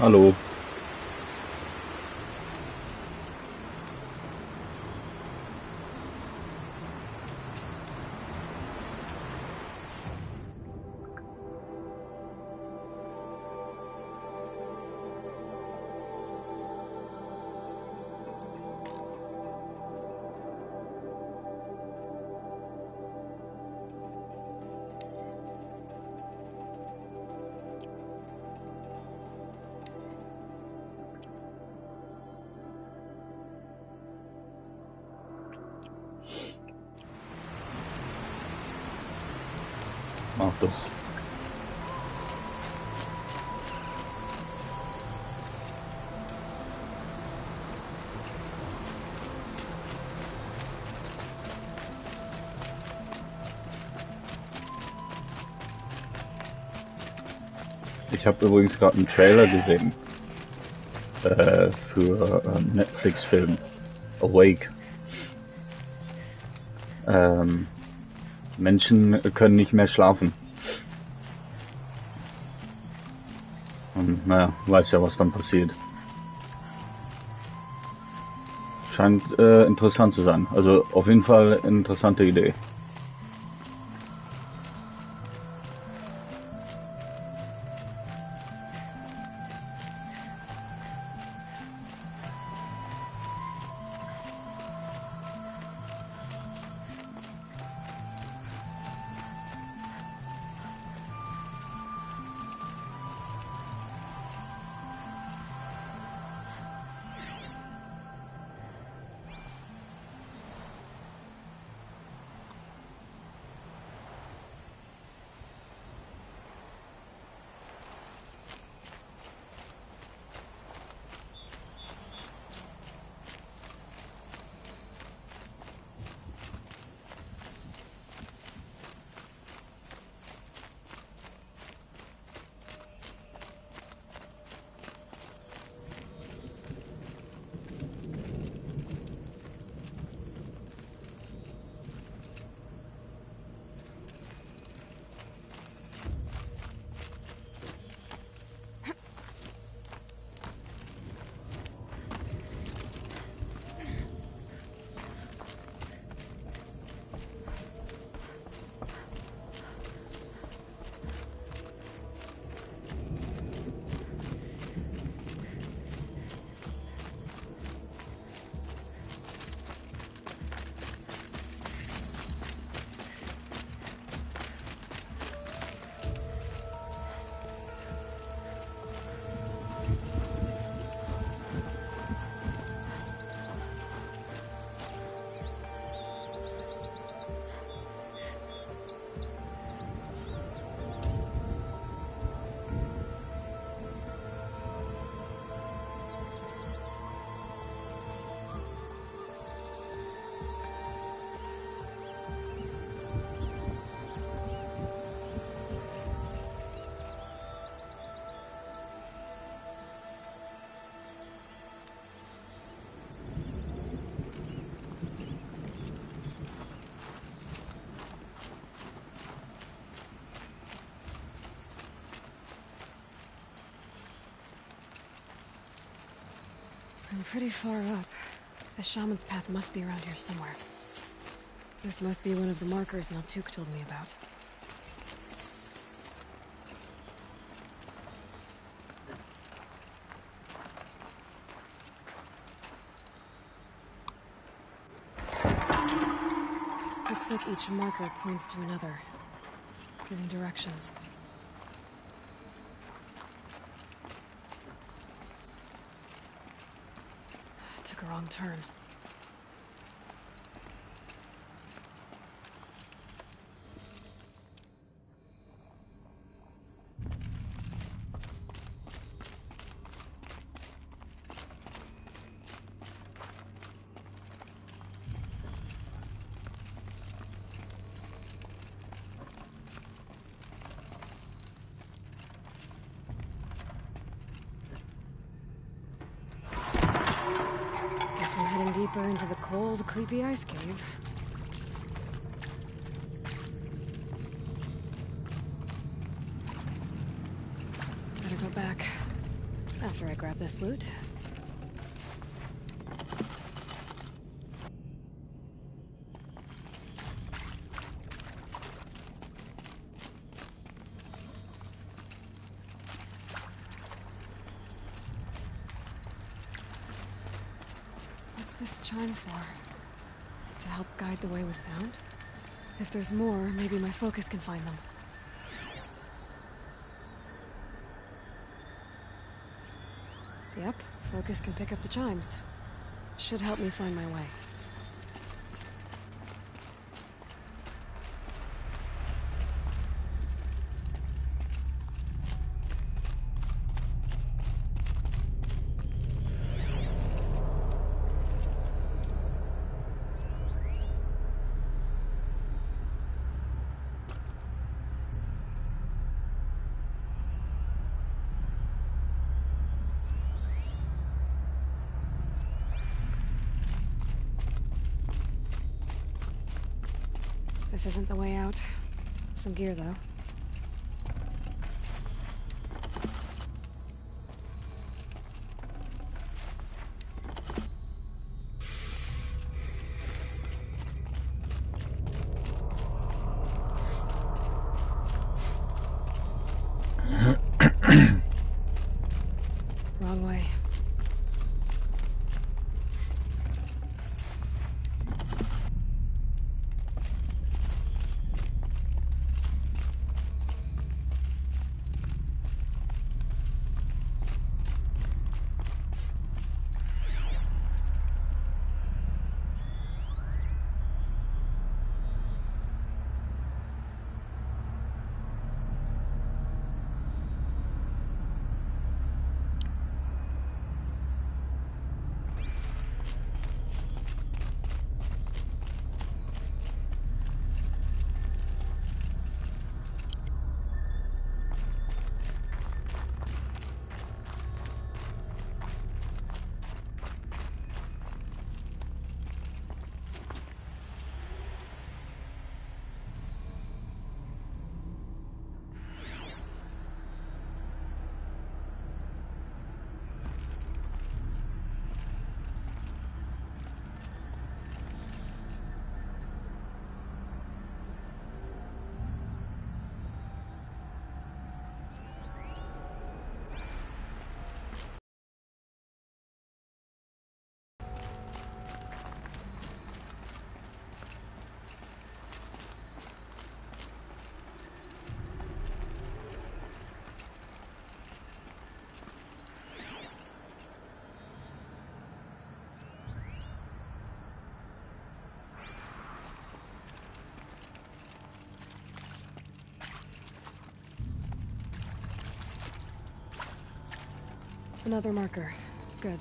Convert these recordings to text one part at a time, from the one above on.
Hallo. Mach das. Ich habe übrigens gerade einen Trailer gesehen für Netflix-Film Awake. Ähm, Menschen können nicht mehr schlafen. Und naja, weiß ja, was dann passiert. Scheint interessant zu sein. Also auf jeden Fall eine interessante Idee. I'm pretty far up. The shaman's path must be around here somewhere. This must be one of the markers Naltuk told me about. Looks like each marker points to another, giving directions. Took a wrong turn. Guess I'm heading deeper into the cold, creepy ice cave. Better go back. after I grab this loot. What's this chime for? To help guide the way with sound? If there's more, maybe my focus can find them. Yep, focus can pick up the chimes. Should help me find my way. This isn't the way out. Some gear, though. Wrong way. Another marker. Good.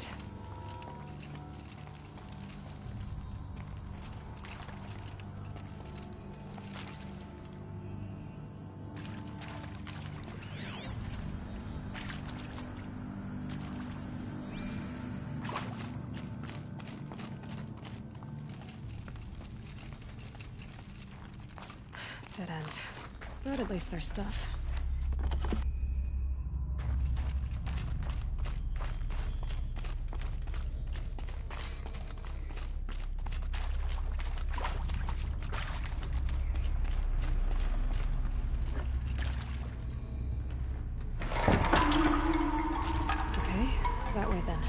Dead end. But at least there's stuff. Okay, that way then.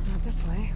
Not this way.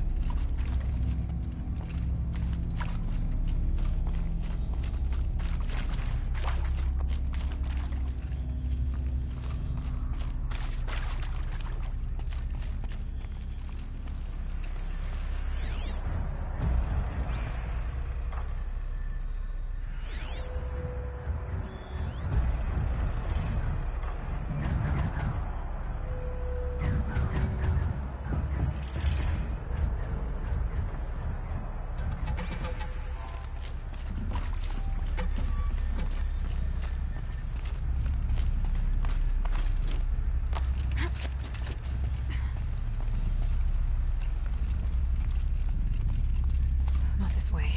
this way.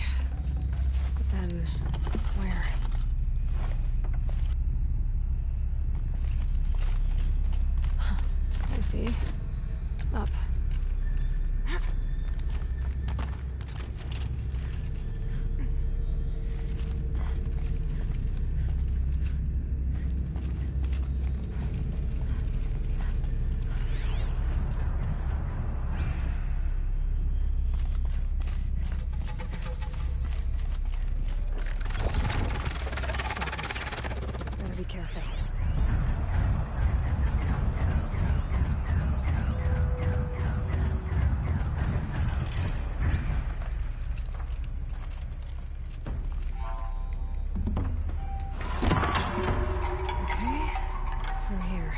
But then, where? Huh. I see. Up. Careful. Okay, through here.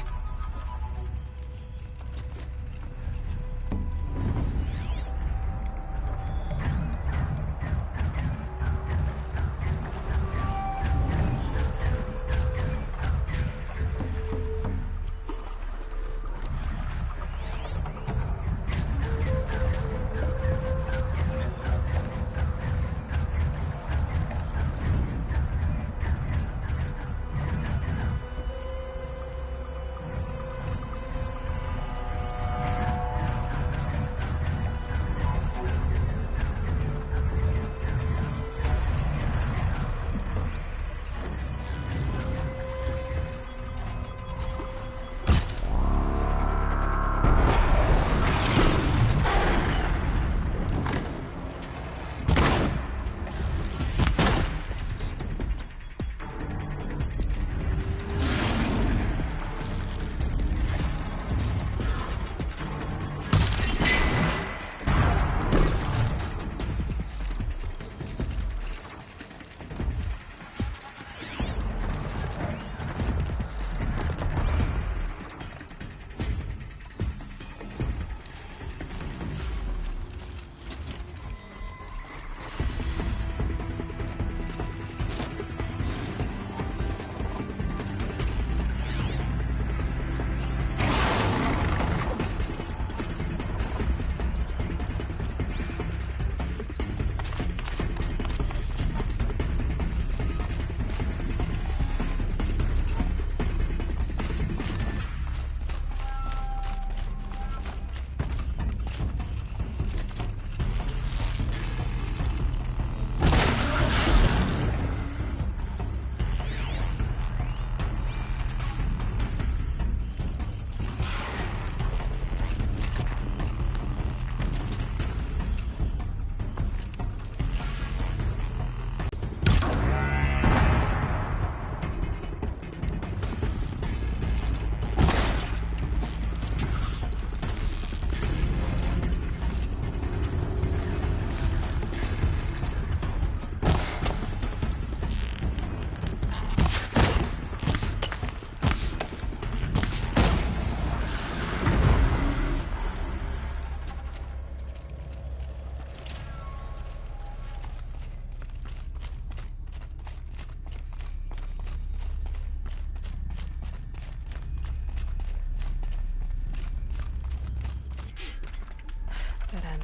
Dead end.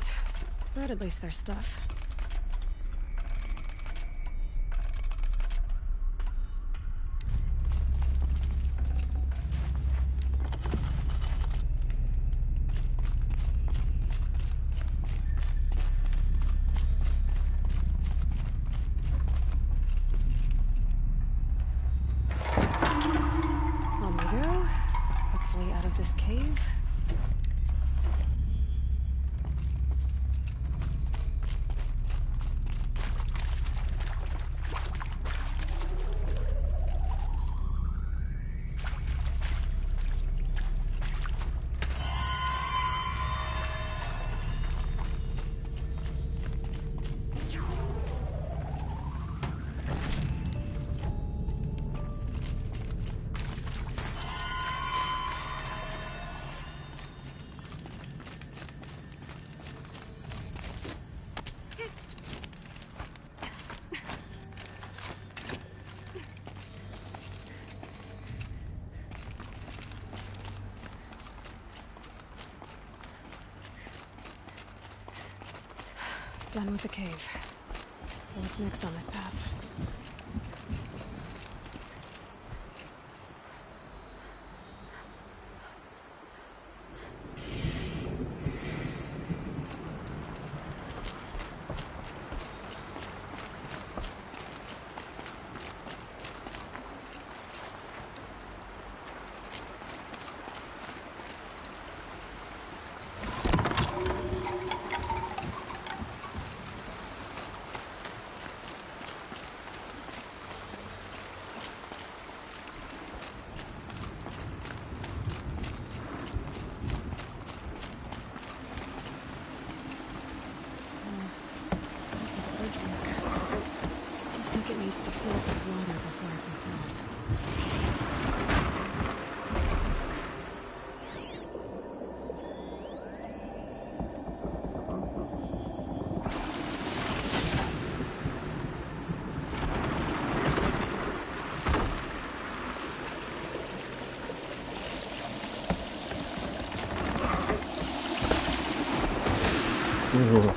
But at least there's stuff. On we go. Hopefully out of this cave. Done with the cave. So what's next on this path? It needs to fill up with water before I can cross. Ooh.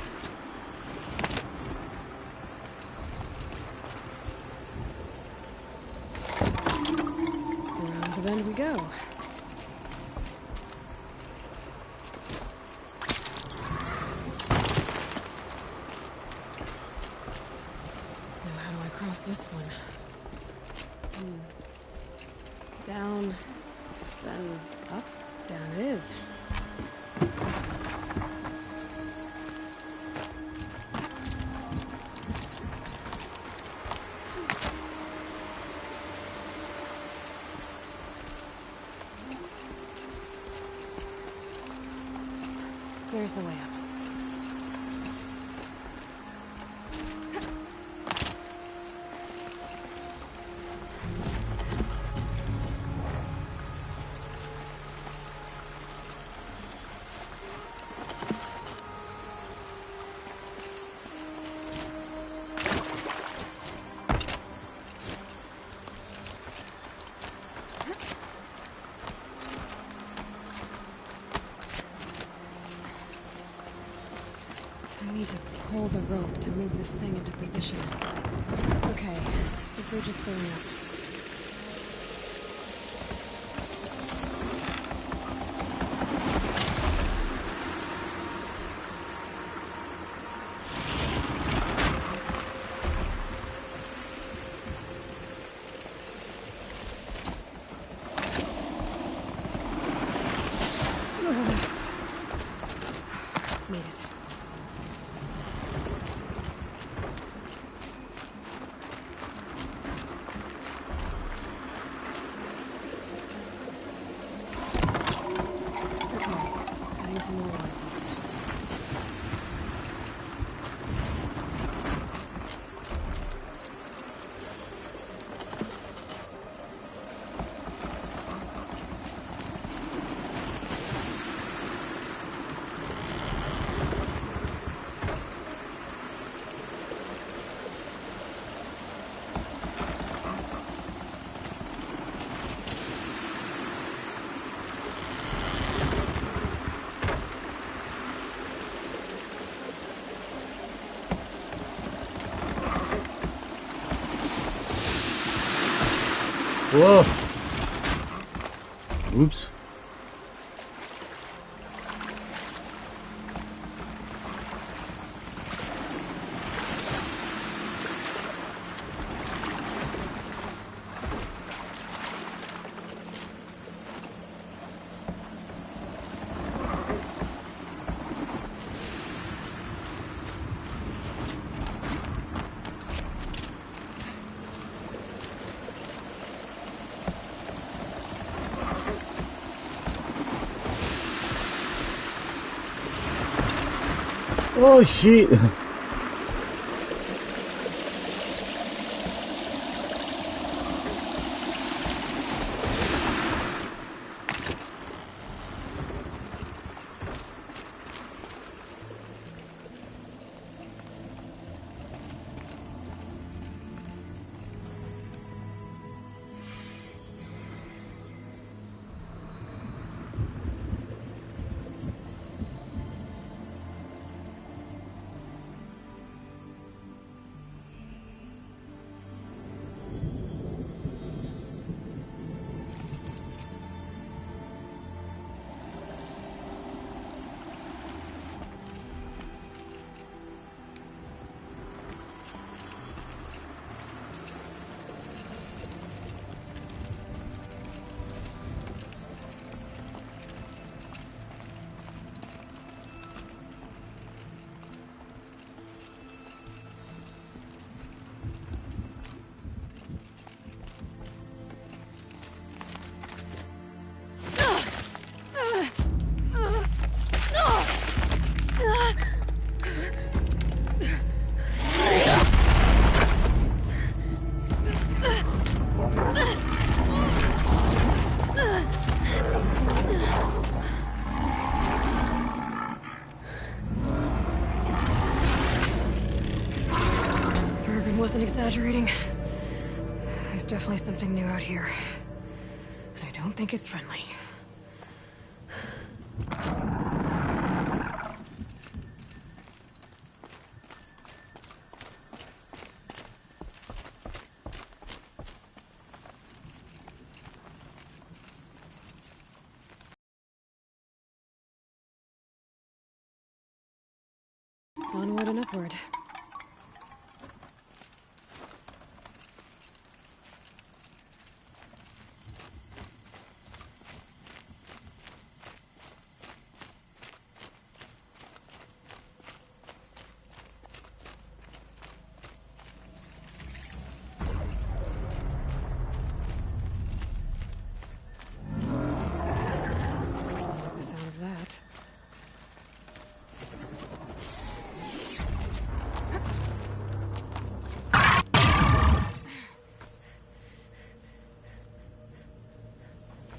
Around the bend we go. Now how do I cross this one? Down, then up, down it is. There's the way up. I need to pull the rope to move this thing into position. Okay, the bridge is filling up. Made it. Heading for more waterfalls. Whoa! Oops. Oh shit! wasn't exaggerating. There's definitely something new out here. And I don't think it's friendly. Onward and upward. The sound of that.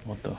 What the?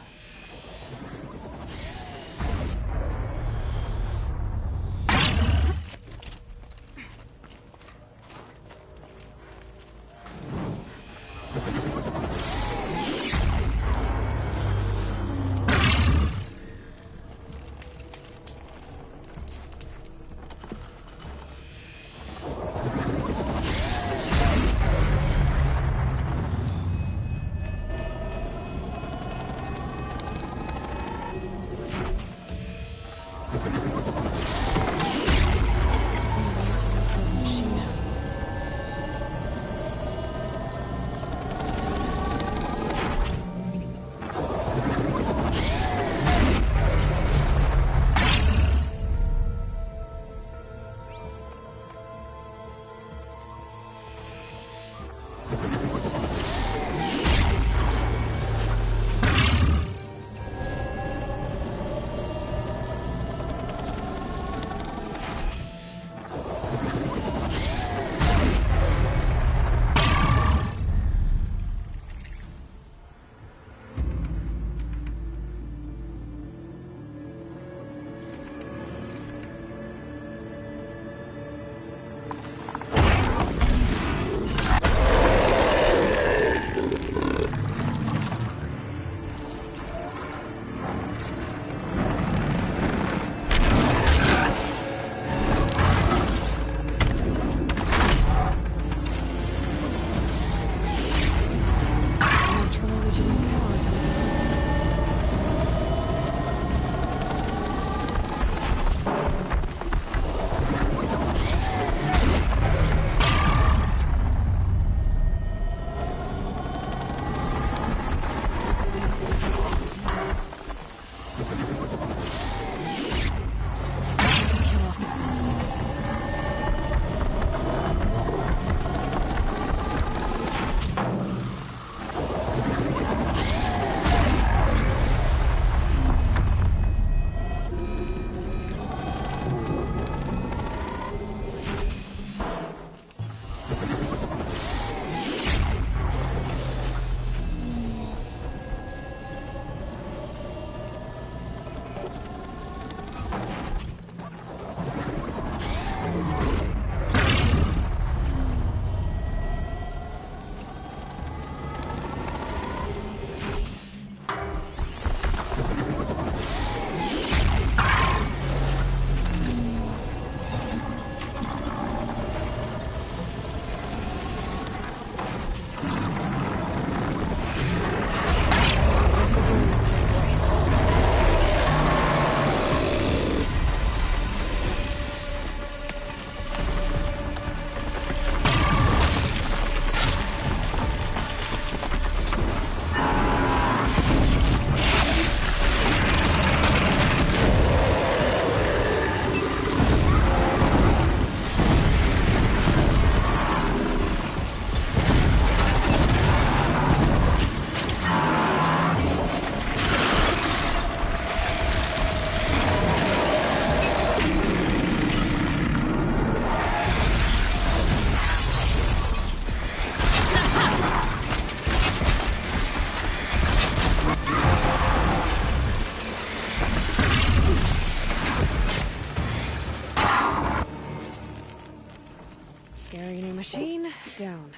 Scary new machine, down.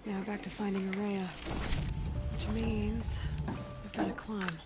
Now back to finding Araya. Which means we've got to climb.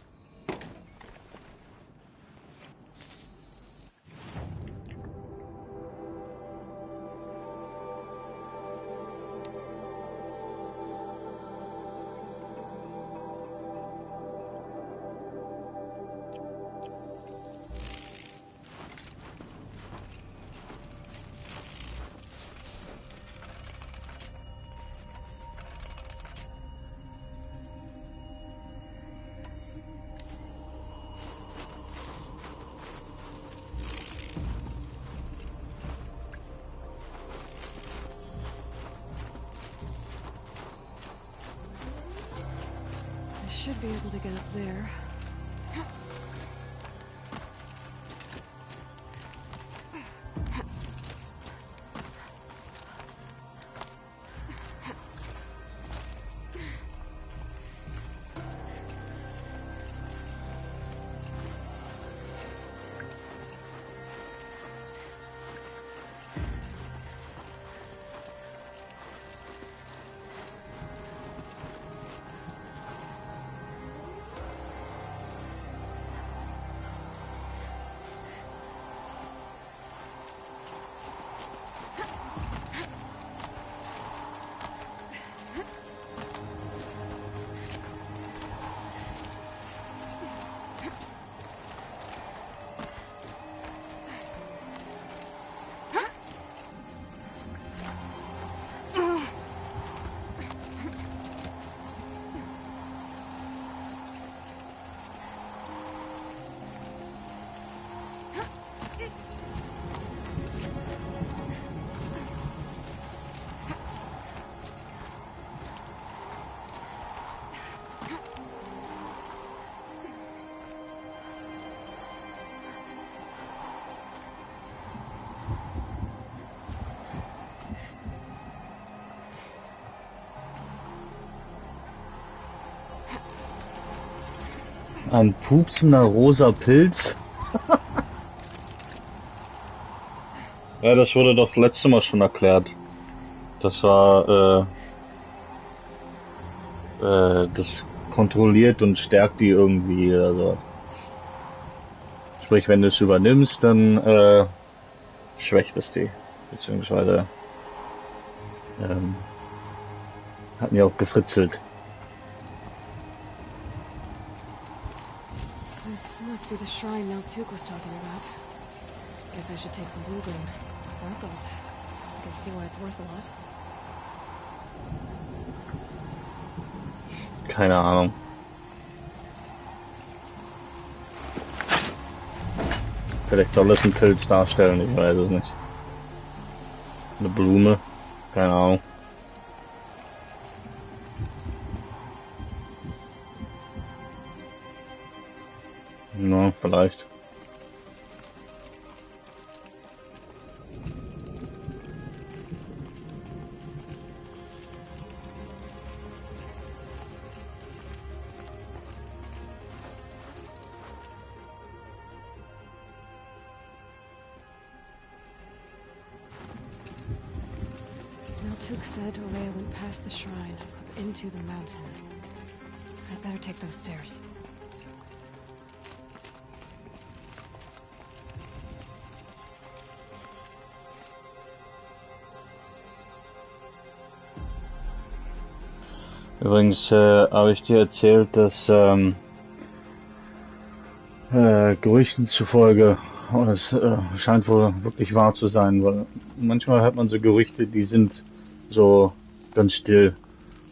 Should be able to get up there. Ein pupsender rosa Pilz? Ja, das wurde doch letztes Mal schon erklärt. Das war, das kontrolliert und stärkt die irgendwie, also. Sprich, wenn du es übernimmst, dann, schwächt es die. Beziehungsweise, hat mir auch gefritzelt. This must be the shrine Maltuk was talking about. Guess I should take some blue gleam. Sparkles. I can see why it's worth a lot. Keine Ahnung. Vielleicht soll es ein Pilz darstellen, ich weiß es nicht. Eine Blume, keine Ahnung. Na, vielleicht. Maltuk said Araya went past the shrine, up into the mountain. I'd better take those stairs. Übrigens habe ich dir erzählt, dass Gerüchten zufolge, und es scheint wohl wirklich wahr zu sein, weil manchmal hört man so Gerüchte, die sind so ganz still,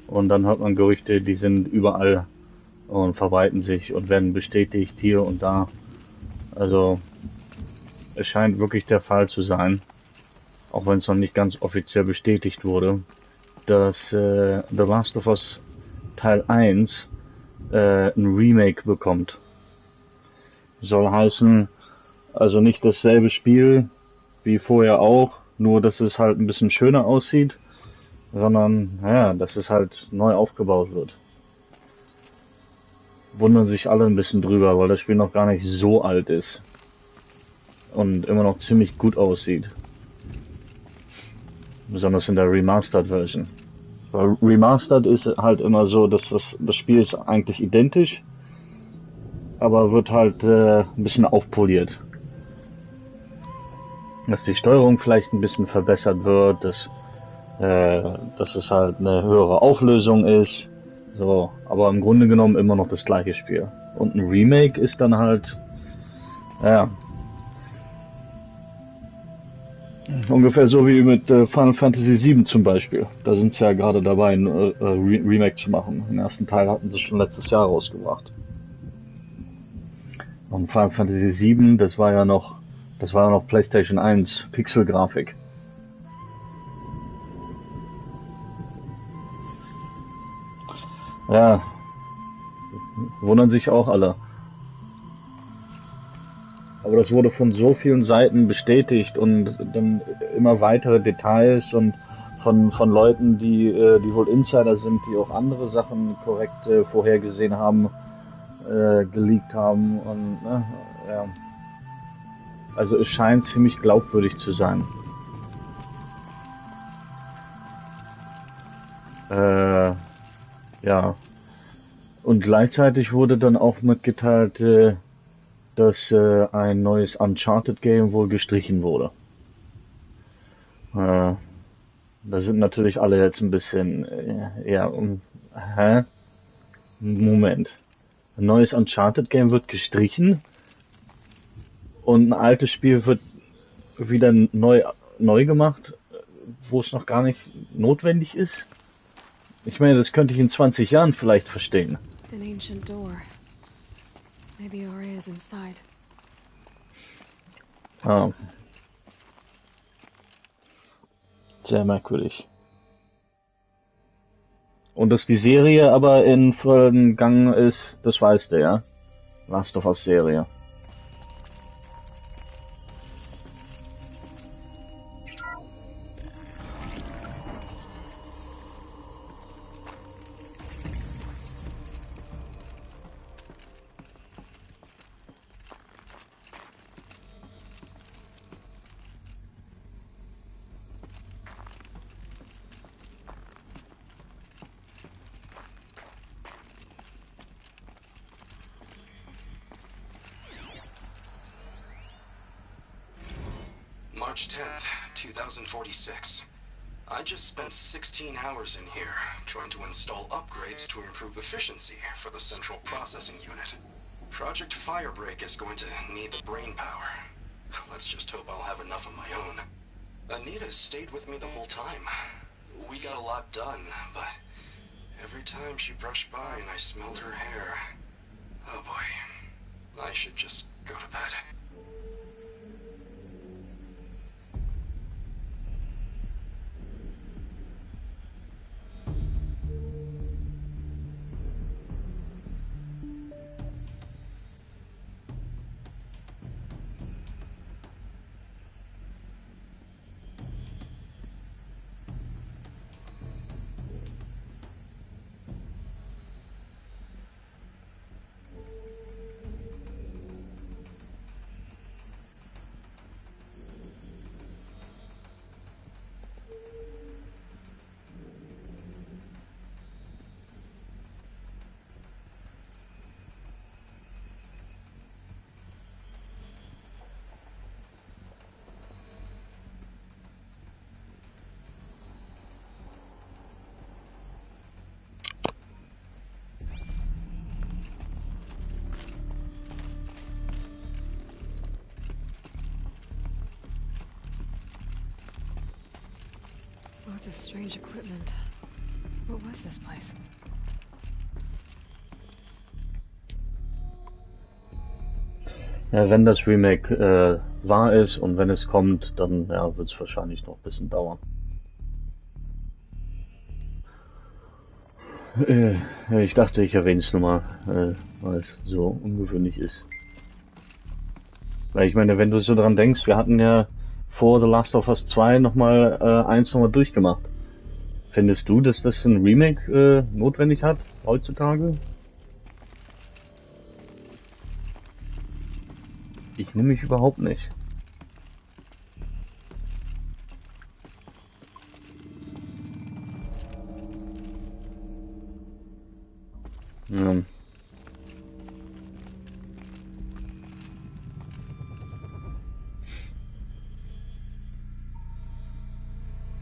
und dann hört man Gerüchte, die sind überall und verbreiten sich und werden bestätigt hier und da. Also es scheint wirklich der Fall zu sein, auch wenn es noch nicht ganz offiziell bestätigt wurde, dass The Last of Us Teil 1 ein Remake bekommt. Soll heißen, also nicht dasselbe Spiel wie vorher auch, nur dass es halt ein bisschen schöner aussieht, sondern ja, dass es halt neu aufgebaut wird. Wundern sich alle ein bisschen drüber, weil das Spiel noch gar nicht so alt ist und immer noch ziemlich gut aussieht. besonders in der Remastered-Version. Weil Remastered ist halt immer so, dass das Spiel ist eigentlich identisch, aber wird halt ein bisschen aufpoliert. Dass die Steuerung vielleicht ein bisschen verbessert wird, dass es halt eine höhere Auflösung ist. So, aber im Grunde genommen immer noch das gleiche Spiel. Und ein Remake ist dann halt, ja, ungefähr so wie mit Final Fantasy VII zum Beispiel. Da sind sie ja gerade dabei, ein Remake zu machen. Den ersten Teil hatten sie schon letztes Jahr rausgebracht. Und Final Fantasy VII, das war ja noch PlayStation 1 Pixel-Grafik. Ja, wundern sich auch alle. Aber das wurde von so vielen Seiten bestätigt und dann immer weitere Details und von Leuten, die wohl Insider sind, die auch andere Sachen korrekt vorhergesehen haben, geleakt haben und ja. Also es scheint ziemlich glaubwürdig zu sein. Ja. Und gleichzeitig wurde dann auch mitgeteilt, dass ein neues Uncharted-Game wohl gestrichen wurde. Da sind natürlich alle jetzt ein bisschen, hä? Moment. Ein neues Uncharted-Game wird gestrichen und ein altes Spiel wird wieder neu gemacht, wo es noch gar nicht notwendig ist? Ich meine, das könnte ich in 20 Jahren vielleicht verstehen. An ancient door. Maybe Ori is inside. Ah. Sehr merkwürdig. Und dass die Serie aber in vollen Gang ist, das weißt du, ja? Last of Us Serie. March 10th, 2046. I just spent 16 hours in here, trying to install upgrades to improve efficiency for the central processing unit. Project Firebreak is going to need the brain power. Let's just hope I'll have enough of my own. Anita stayed with me the whole time. We got a lot done, but every time she brushed by and I smelled her hair... Oh boy. I should just go to bed. Lots of strange equipment. What was this place? Ja, wenn das Remake wahr ist und wenn es kommt, dann ja, wird es wahrscheinlich noch ein bisschen dauern. Ich dachte, ich erwähne es nochmal, weil es so ungewöhnlich ist. Weil ich meine, wenn du so dran denkst, wir hatten ja vor The Last of Us 2 eins nochmal durchgemacht. Findest du, dass das ein Remake notwendig hat, heutzutage? Ich nämlich überhaupt nicht. Ja.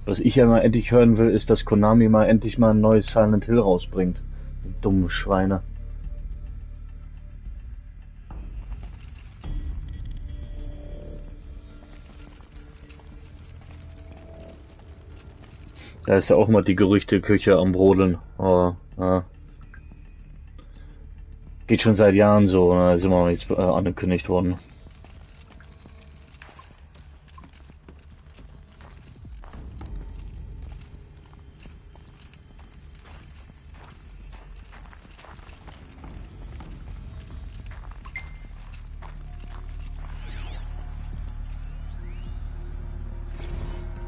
Was ich ja mal endlich hören will, ist, dass Konami mal endlich mal ein neues Silent Hill rausbringt. Die dummen Schweine. Da ist ja auch mal die Gerüchteküche am Brodeln. Aber, geht schon seit Jahren so, ist immer noch nichts angekündigt worden.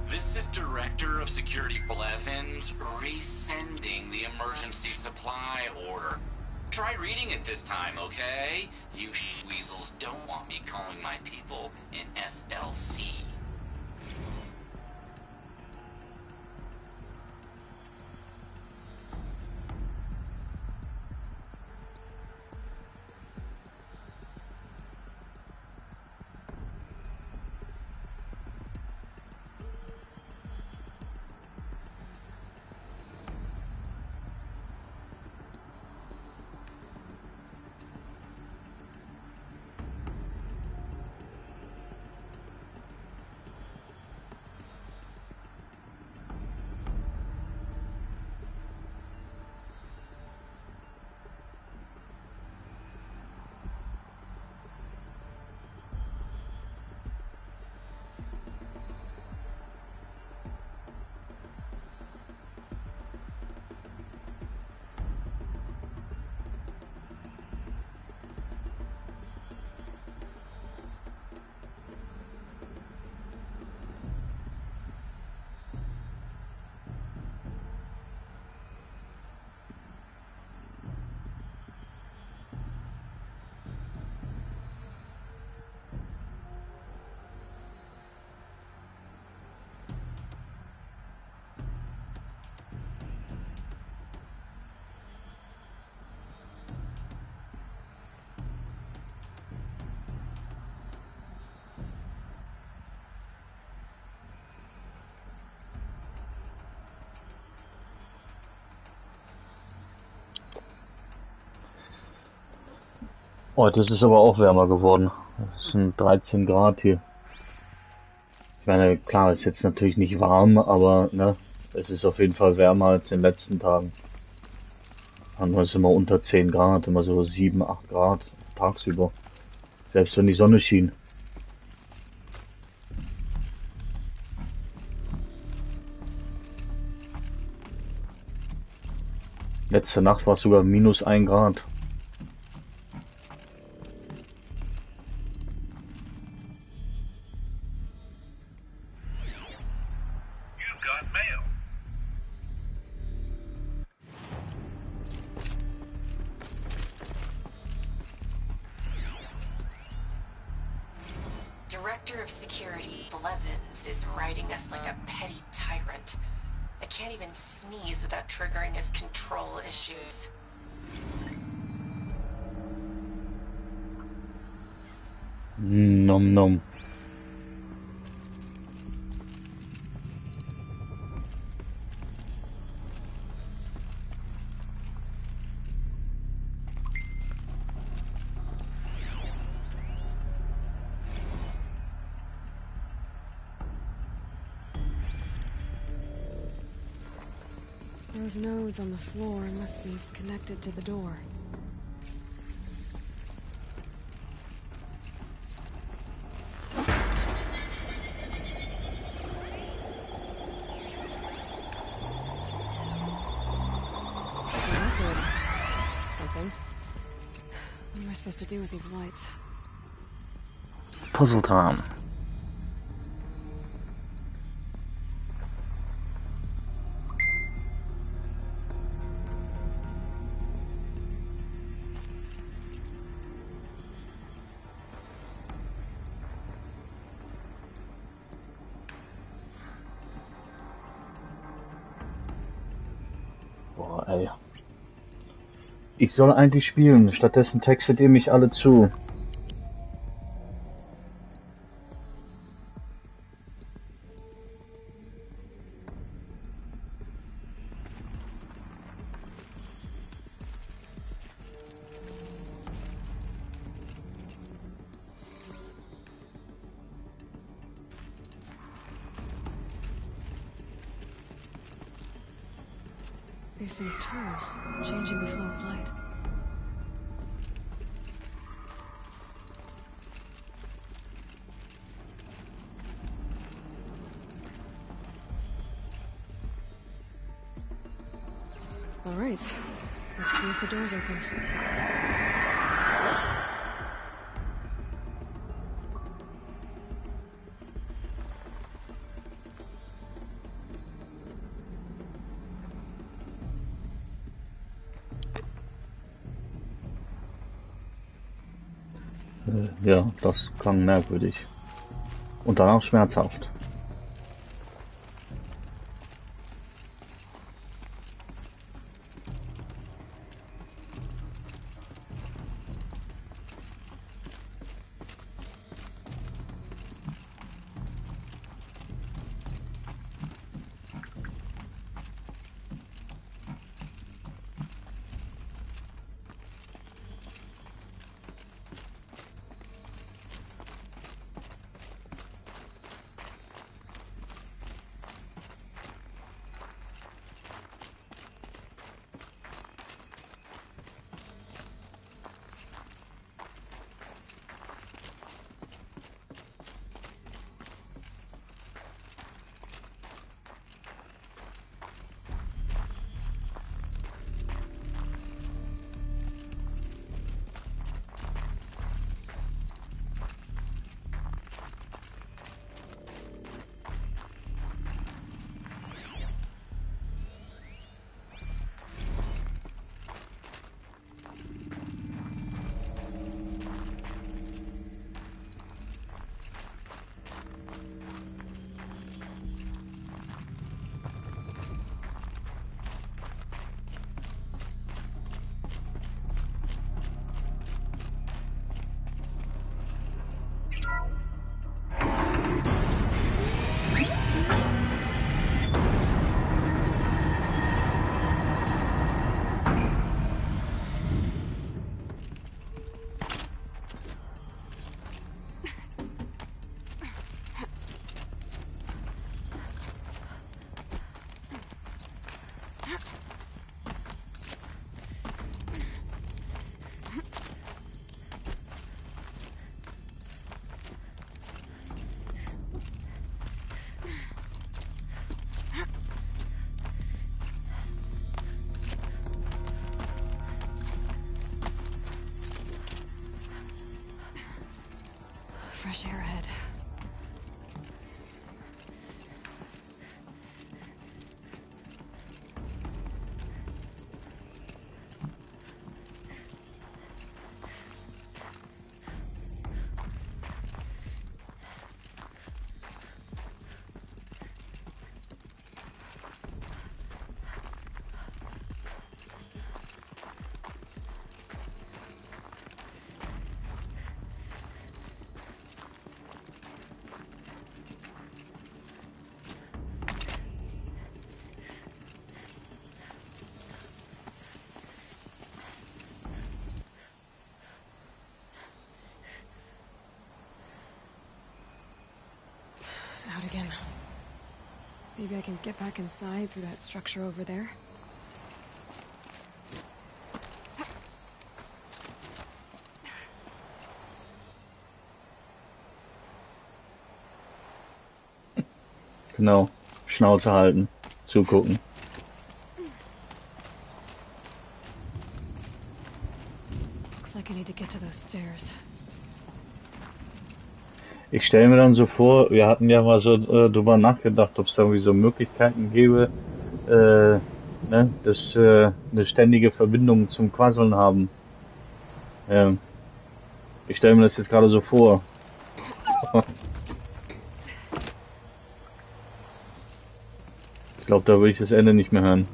This is Director of Security Blevins resending the emergency supply order. Try reading it this time, okay? You weasels don't want me calling my people in SLC. Heute ist es aber auch wärmer geworden. Es sind 13 Grad hier. Ich meine, klar, ist jetzt natürlich nicht warm, aber ne, es ist auf jeden Fall wärmer als in den letzten Tagen. Manchmal ist immer unter 10 Grad, immer so 7, 8 Grad tagsüber. Selbst wenn die Sonne schien. Letzte Nacht war es sogar minus 1 Grad. You've got mail. Director of Security Blevins is writing us like a petty tyrant. I can't even sneeze without triggering his control issues. Nom nom. Those nodes on the floor must be connected to the door. Something. What am I supposed to do with these lights? Puzzle time. Boah, ey. Ich soll eigentlich spielen, stattdessen textet ihr mich alle zu. These things turn, changing the flow of light. All right, let's see if the door's open. Ja, das klang merkwürdig. Und dann auch schmerzhaft. Fresh air ahead. Out again. Maybe I can get back inside through that structure over there. Genau. Schnauze halten. Zugucken. Looks like I need to get to those stairs. Ich stelle mir dann so vor, wir hatten ja mal so drüber nachgedacht, ob es irgendwie so Möglichkeiten gäbe, dass eine ständige Verbindung zum Quasseln haben. Ich stelle mir das jetzt gerade so vor. Ich glaube, da würde ich das Ende nicht mehr hören.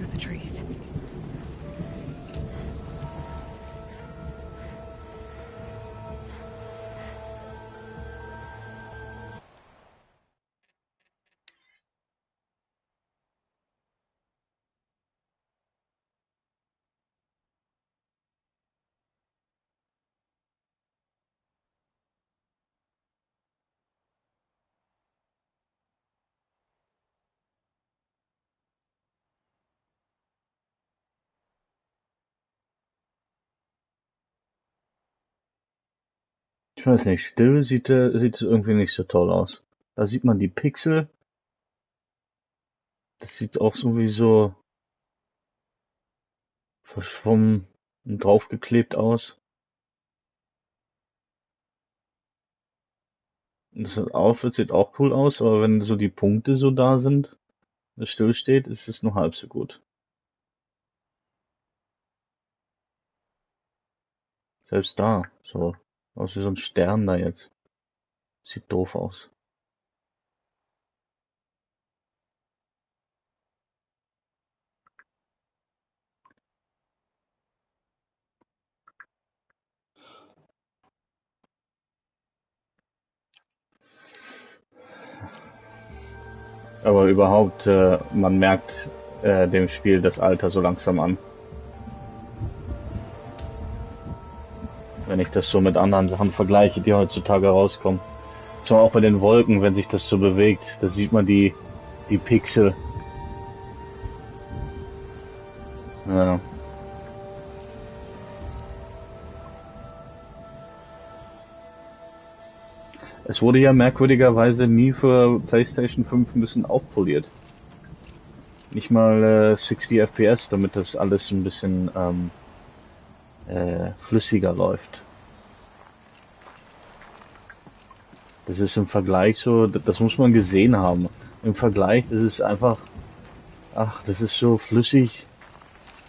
through the trees. Ich weiß nicht, still sieht es irgendwie nicht so toll aus. Da sieht man die Pixel. Das sieht auch sowieso verschwommen und draufgeklebt aus. Und das Outfit sieht auch cool aus, aber wenn so die Punkte so da sind, es still steht, ist es nur halb so gut. Selbst da, so, aus wie so ein Stern da jetzt. Sieht doof aus. Aber überhaupt, man merkt dem Spiel das Alter so langsam an. Wenn ich das so mit anderen Sachen vergleiche, die heutzutage rauskommen. Zwar auch bei den Wolken, wenn sich das so bewegt, da sieht man die Pixel. Ja. Es wurde ja merkwürdigerweise nie für PlayStation 5 ein bisschen aufpoliert. Nicht mal 60 FPS, damit das alles ein bisschen flüssiger läuft. Das ist im Vergleich so, das muss man gesehen haben. Im Vergleich, das ist einfach, ach, das ist so flüssig,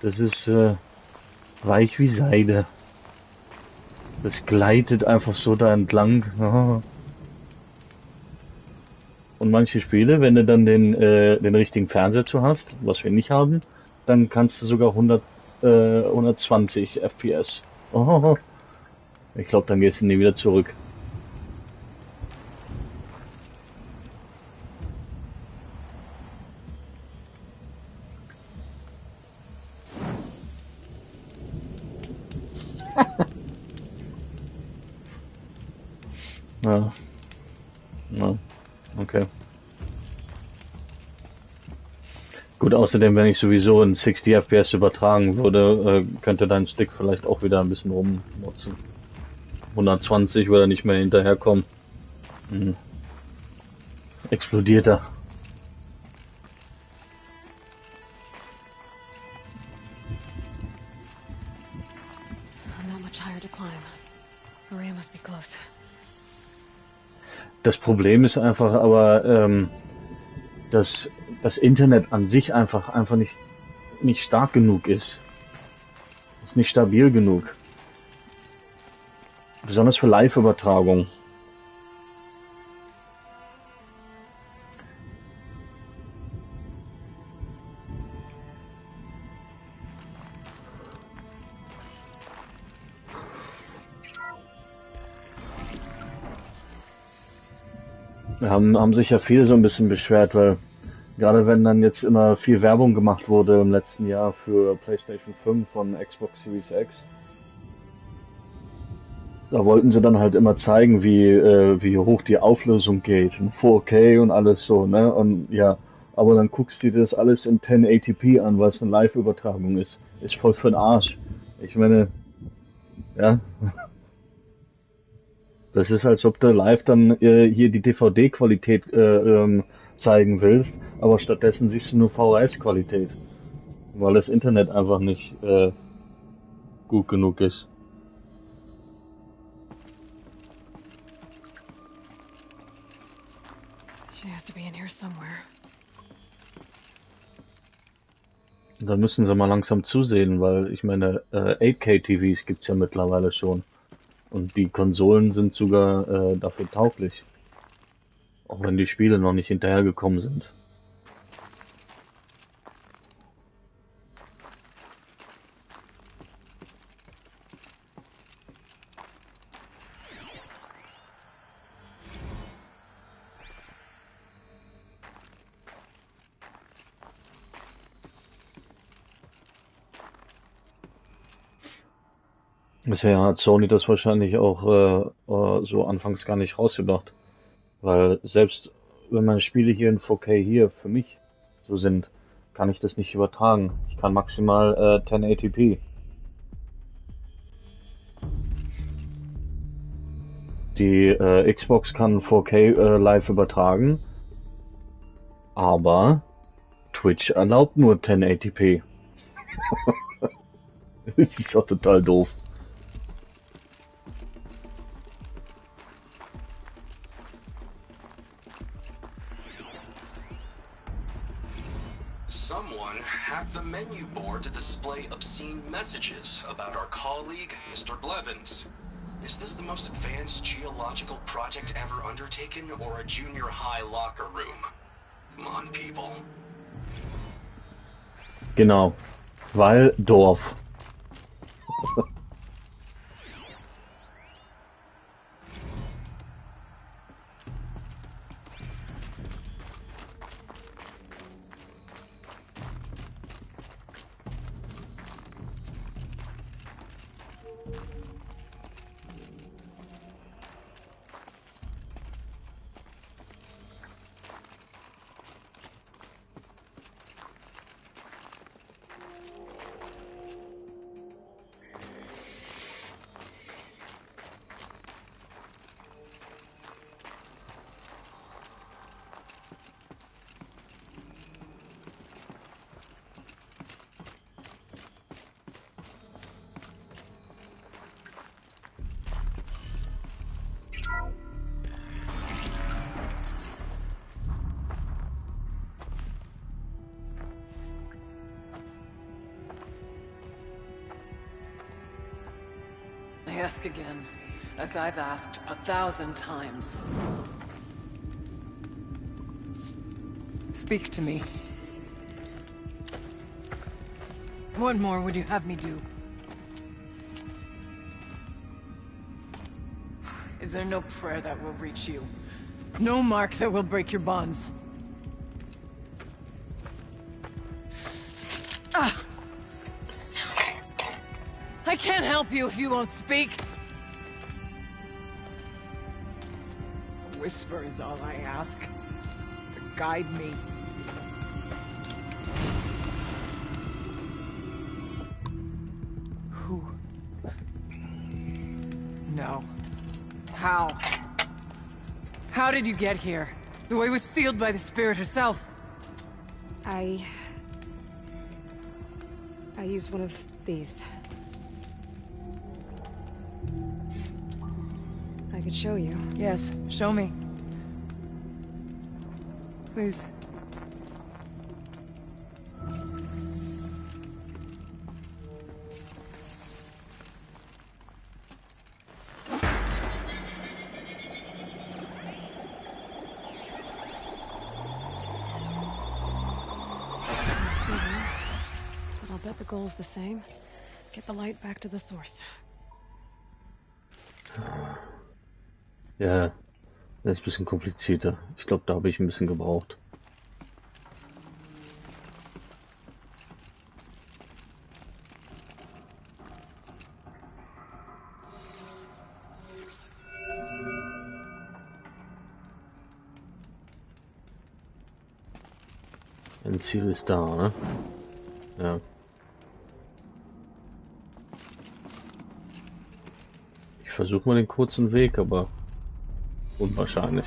das ist weich wie Seide. Das gleitet einfach so da entlang. Und manche Spiele, wenn du dann den richtigen Fernseher zu hast, was wir nicht haben, dann kannst du sogar 120 FPS. Oh, ich glaube, dann gehst du nie wieder zurück. Ja. Ja. Okay. Gut, außerdem, wenn ich sowieso in 60 FPS übertragen würde, könnte dein Stick vielleicht auch wieder ein bisschen rumnutzen. 120 würde er nicht mehr hinterherkommen. Explodiert er. Not much higher to climb. Maria must be close. Das Problem ist einfach aber, dass das Internet an sich einfach nicht stark genug ist. Ist nicht stabil genug. Besonders für Live-Übertragung. Haben sich ja viele so ein bisschen beschwert, weil gerade wenn dann jetzt immer viel Werbung gemacht wurde im letzten Jahr für PlayStation 5 und Xbox Series X, da wollten sie dann halt immer zeigen, wie hoch die Auflösung geht, in 4K und alles so, ne? Und ja, aber dann guckst du dir das alles in 1080p an, was eine Live-Übertragung ist. Ist voll für den Arsch. Ich meine, ja. Das ist, als ob du live dann hier die DVD-Qualität zeigen willst, aber stattdessen siehst du nur VHS-Qualität, weil das Internet einfach nicht gut genug ist. She has to be in here somewhere. Da müssen sie mal langsam zusehen, weil ich meine, 8K-TVs gibt's ja mittlerweile schon. Und die Konsolen sind sogar dafür tauglich. Auch wenn die Spiele noch nicht hinterhergekommen sind. Bisher hat Sony das wahrscheinlich auch so anfangs gar nicht rausgebracht. Weil selbst wenn meine Spiele hier in 4K hier für mich so sind, kann ich das nicht übertragen. Ich kann maximal 1080p. Die Xbox kann 4K live übertragen, aber Twitch erlaubt nur 1080p. Das ist doch total doof. Someone hacked the menu board to display obscene messages about our colleague, Mr. Blevins. Is this the most advanced geological project ever undertaken, or a junior high locker room? Come on, people. Genau, weil Dorf. I ask again, as I've asked 1,000 times. Speak to me. What more would you have me do? Is there no prayer that will reach you? No mark that will break your bonds? Ah! I can't help you if you won't speak. A whisper is all I ask. To guide me. Who? No. How? How did you get here? The way was sealed by the spirit herself. I used one of these. I could show you. Yes, show me. Please. But I'll bet the goal's the same. Get the light back to the source. Ja, das ist ein bisschen komplizierter. Ich glaube, da habe ich ein bisschen gebraucht. Ein Ziel ist da, ne? Ja. Ich versuche mal den kurzen Weg, aber unwahrscheinlich.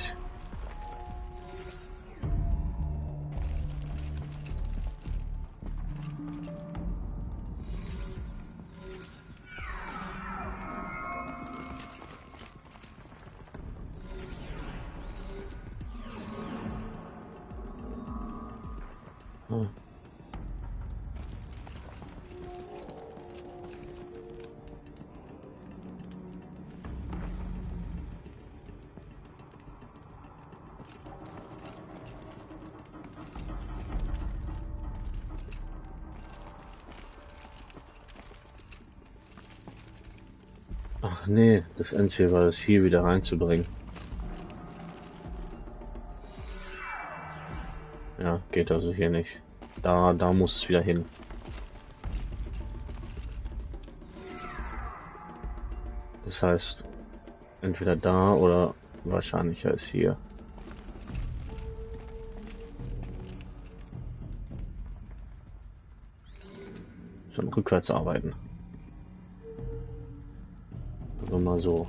Ah. Ach nee, das Endziel war es, hier wieder reinzubringen. Ja, geht also hier nicht. Da muss es wieder hin. Das heißt, entweder da oder wahrscheinlicher ist hier. Schon rückwärts arbeiten. Also mal so.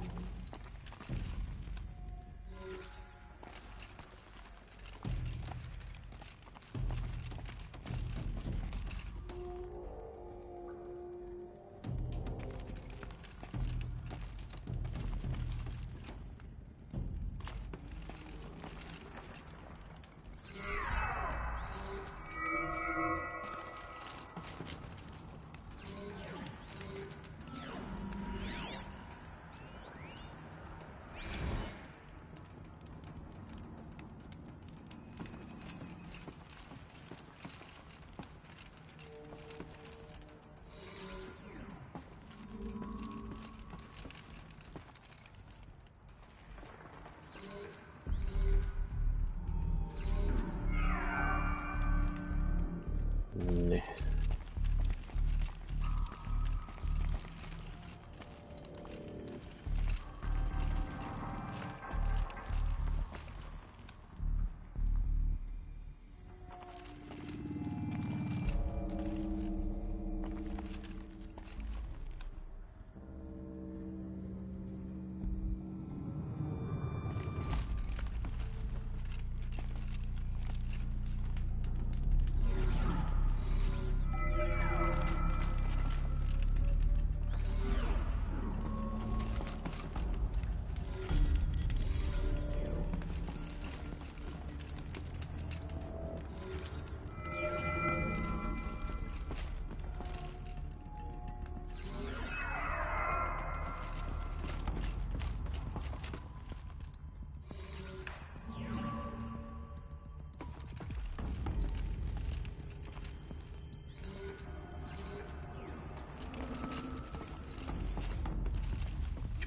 Nee.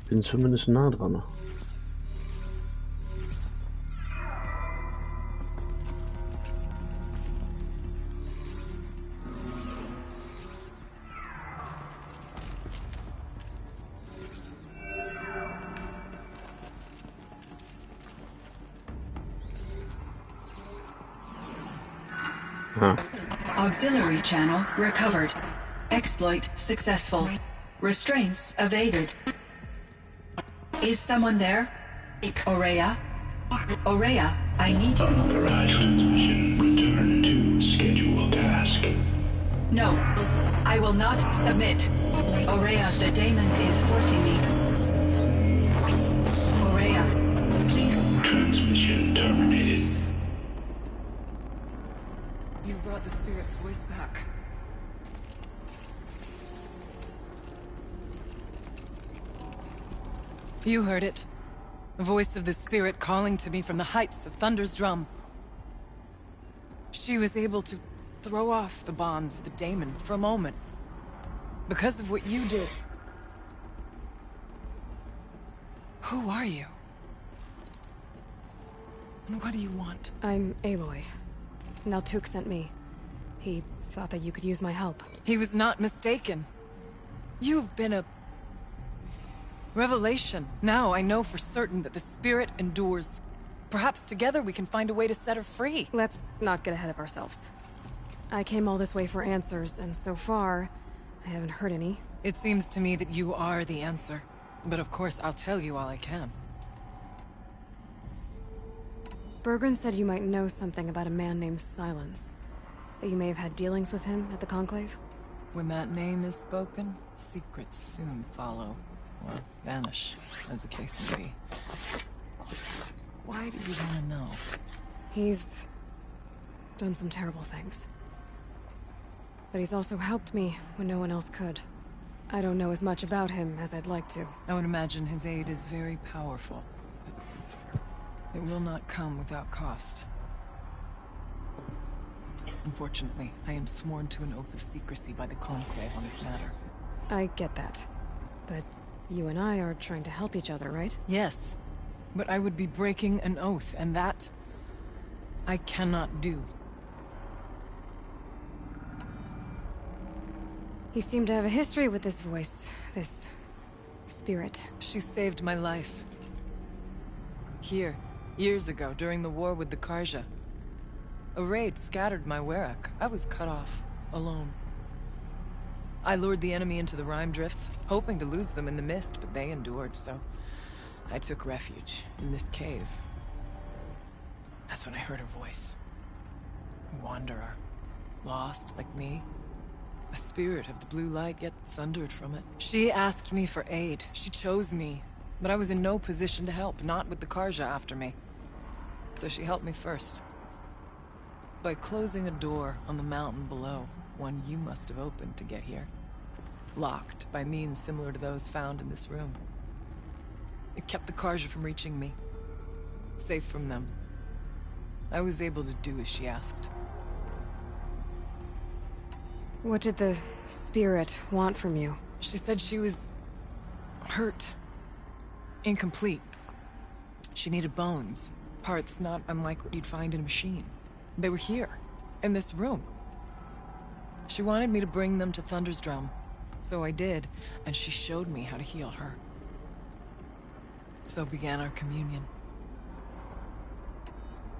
Bin zumindest nah dran. Auxiliary channel recovered. Exploit successful. Restraints evaded. Is someone there? Aurea? Aurea, I need you. Unauthorized transmission. Return to scheduled task. No, I will not submit. Aurea, the daemon is forcing me. Aurea, please. Transmission terminated. You brought the spirit's voice back. You heard it. The voice of the spirit calling to me from the heights of Thunder's drum. She was able to throw off the bonds of the daemon for a moment. Because of what you did. Who are you? And what do you want? I'm Aloy. Naltuk sent me. He thought that you could use my help. He was not mistaken. You've been a revelation. Now I know for certain that the spirit endures. Perhaps together we can find a way to set her free. Let's not get ahead of ourselves. I came all this way for answers, and so far, I haven't heard any. It seems to me that you are the answer. But of course, I'll tell you all I can. Bergren said you might know something about a man named Silence. That you may have had dealings with him at the Conclave? When that name is spoken, secrets soon follow. Or vanish, as the case may be. Why do you want to know? He's done some terrible things. But he's also helped me when no one else could. I don't know as much about him as I'd like to. I would imagine his aid is very powerful. But it will not come without cost. Unfortunately, I am sworn to an oath of secrecy by the Conclave on this matter. I get that. But you and I are trying to help each other, right? Yes. But I would be breaking an oath, and that I cannot do. You seem to have a history with this voice. This spirit? She saved my life. Here, years ago, during the war with the Karja. A raid scattered my Werak. I was cut off, alone. I lured the enemy into the Rime Drifts, hoping to lose them in the mist, but they endured, so I took refuge in this cave. That's when I heard her voice. A wanderer. Lost, like me. A spirit of the blue light, yet sundered from it. She asked me for aid. She chose me. But I was in no position to help, not with the Karja after me. So she helped me first. By closing a door on the mountain below, one you must have opened to get here. Locked by means similar to those found in this room. It kept the Karja from reaching me. Safe from them. I was able to do as she asked. What did the spirit want from you? She said she was hurt. Incomplete. She needed bones. Parts not unlike what you'd find in a machine. They were here, in this room. She wanted me to bring them to Thunder's Drum. So I did, and she showed me how to heal her. So began our communion.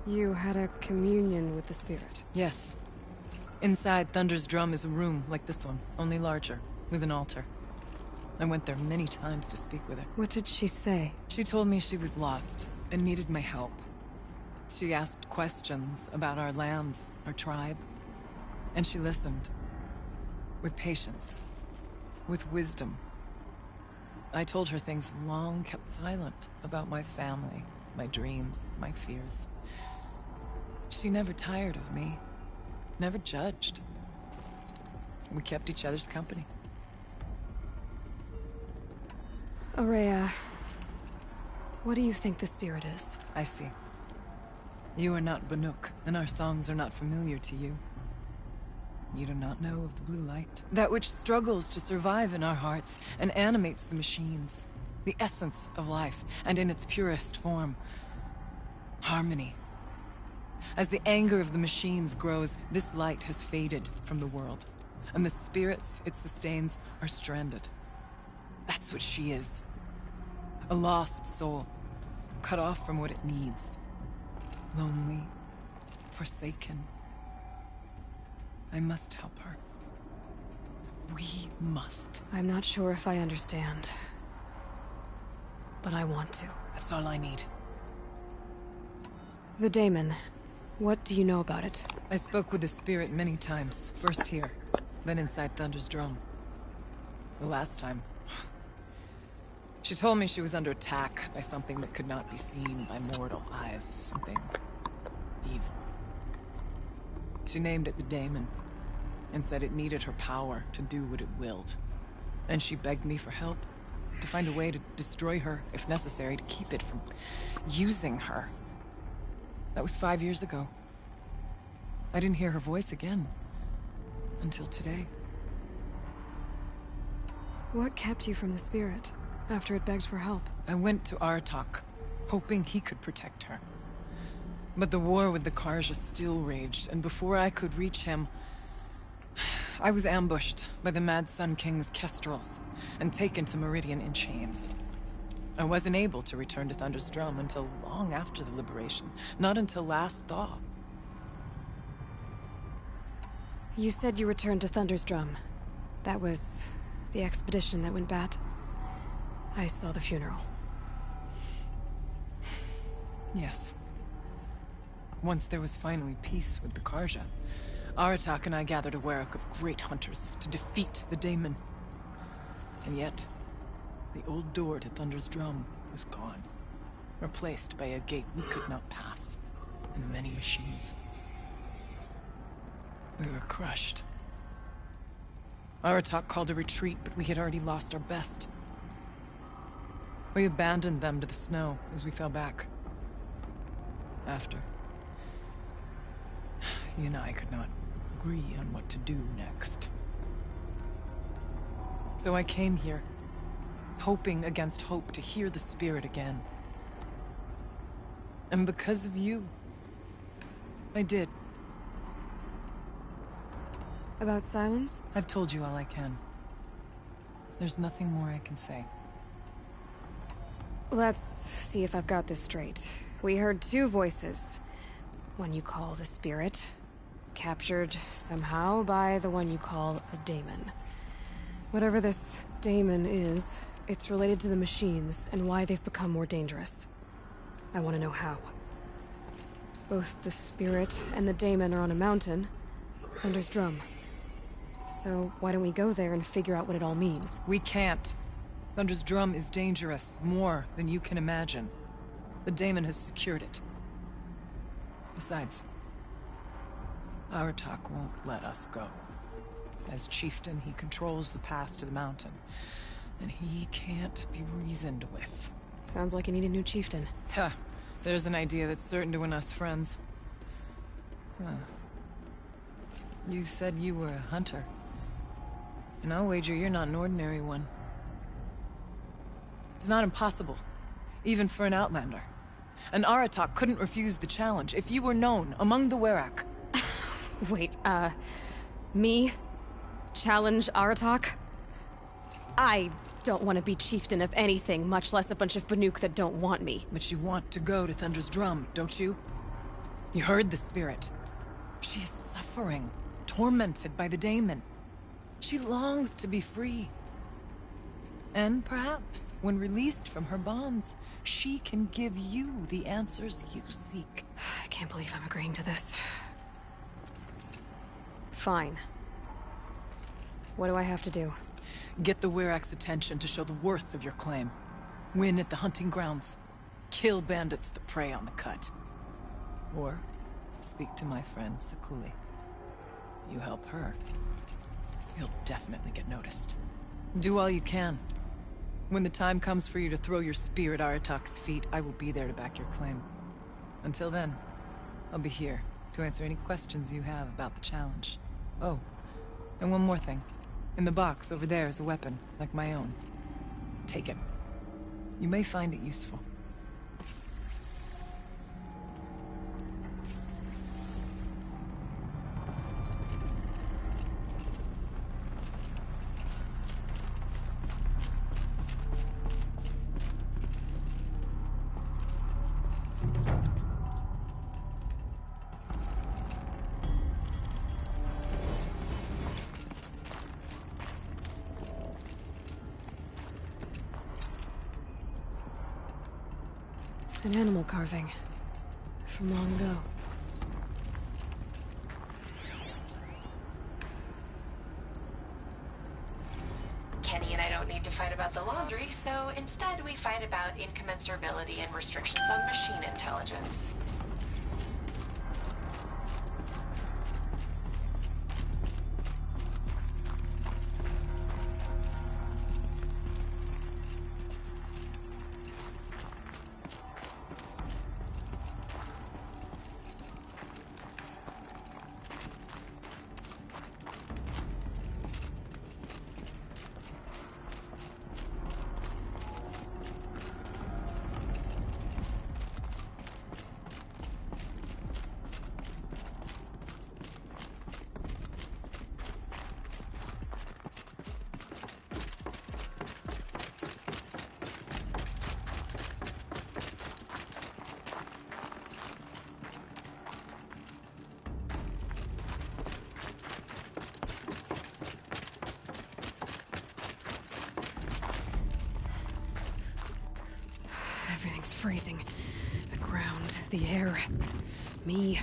You had a communion with the spirit? Yes. Inside Thunder's Drum is a room like this one, only larger, with an altar. I went there many times to speak with her. What did she say? She told me she was lost, and needed my help. She asked questions about our lands, our tribe. And she listened. With patience. With wisdom. I told her things long kept silent about my family, my dreams, my fears. She never tired of me. Never judged. We kept each other's company. Ourea, what do you think the spirit is? I see. You are not Banuk, and our songs are not familiar to you. You do not know of the blue light. That which struggles to survive in our hearts and animates the machines. The essence of life, and in its purest form. Harmony. As the anger of the machines grows, this light has faded from the world. And the spirits it sustains are stranded. That's what she is. A lost soul. Cut off from what it needs. Lonely. Forsaken. I must help her. We must. I'm not sure if I understand. But I want to. That's all I need. The Daemon. What do you know about it? I spoke with the spirit many times. First here, then inside Thunder's Drum. The last time... She told me she was under attack by something that could not be seen by mortal eyes. Something... evil. She named it the Daemon, and said it needed her power to do what it willed. And she begged me for help, to find a way to destroy her, if necessary, to keep it from using her. That was 5 years ago. I didn't hear her voice again. Until today. What kept you from the spirit, after it begged for help? I went to Aratak, hoping he could protect her. But the war with the Karja still raged, and before I could reach him... I was ambushed by the Mad Sun King's Kestrels, and taken to Meridian in chains. I wasn't able to return to Thunder's Drum until long after the liberation, not until last thaw. You said you returned to Thunder's Drum. That was the expedition that went bad. I saw the funeral. Yes. Once there was finally peace with the Karja, Aratak and I gathered a Werak of great hunters to defeat the Daemon. And yet, the old door to Thunder's Drum was gone, replaced by a gate we could not pass, and many machines. We were crushed. Aratak called a retreat, but we had already lost our best. We abandoned them to the snow as we fell back. After. He and I could not agree on what to do next. So I came here, hoping against hope to hear the spirit again. And because of you, I did. About Silence? I've told you all I can. There's nothing more I can say. Let's see if I've got this straight. We heard two voices. One you call the Spirit, captured somehow by the one you call a daemon. Whatever this daemon is, it's related to the machines and why they've become more dangerous. I want to know how. Both the Spirit and the daemon are on a mountain, Thunder's Drum. So why don't we go there and figure out what it all means? We can't. Thunder's Drum is dangerous, more than you can imagine. The daemon has secured it. Besides, Aratak won't let us go. As chieftain, he controls the pass to the mountain, and he can't be reasoned with. Sounds like you need a new chieftain. Ha! There's an idea that's certain to win us friends. Huh. You said you were a hunter. And I'll wager you're not an ordinary one. It's not impossible, even for an outlander. An Aratak couldn't refuse the challenge if you were known among the Werak. Wait, me? Challenge Aratak? I don't want to be chieftain of anything, much less a bunch of Banuk that don't want me. But you want to go to Thunder's Drum, don't you? You heard the Spirit. She is suffering, tormented by the daemon. She longs to be free. And perhaps, when released from her bonds, she can give you the answers you seek. I can't believe I'm agreeing to this. Fine. What do I have to do? Get the Werak's attention to show the worth of your claim. Win at the hunting grounds. Kill bandits that prey on the cut. Or speak to my friend Sakuli. You help her, you'll definitely get noticed. Do all you can. When the time comes for you to throw your spear at Aratak's feet, I will be there to back your claim. Until then, I'll be here to answer any questions you have about the challenge. Oh, and one more thing. In the box over there is a weapon, like my own. Take it. You may find it useful. An animal carving. From long ago. Kenny and I don't need to fight about the laundry, so instead we fight about incommensurability and restrictions on machine intelligence. Everything's freezing. The ground, the air, me.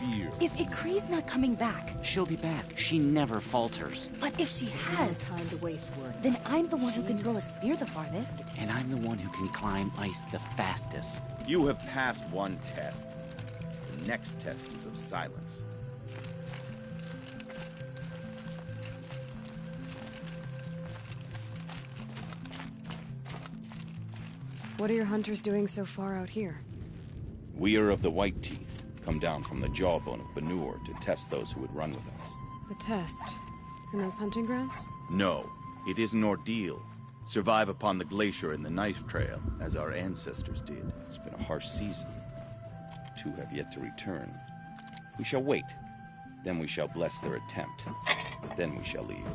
fear. If Ikri's not coming back... She'll be back. She never falters. But if she has... Time to waste word. Then I'm the one who can throw a spear the farthest. And I'm the one who can climb ice the fastest. You have passed one test. The next test is of silence. What are your hunters doing so far out here? We are of the White Teeth, come down from the jawbone of Banur to test those who would run with us. A test? In those hunting grounds? No, it is an ordeal. Survive upon the glacier and the knife trail, as our ancestors did. It's been a harsh season. 2 have yet to return. We shall wait. Then we shall bless their attempt. Then we shall leave.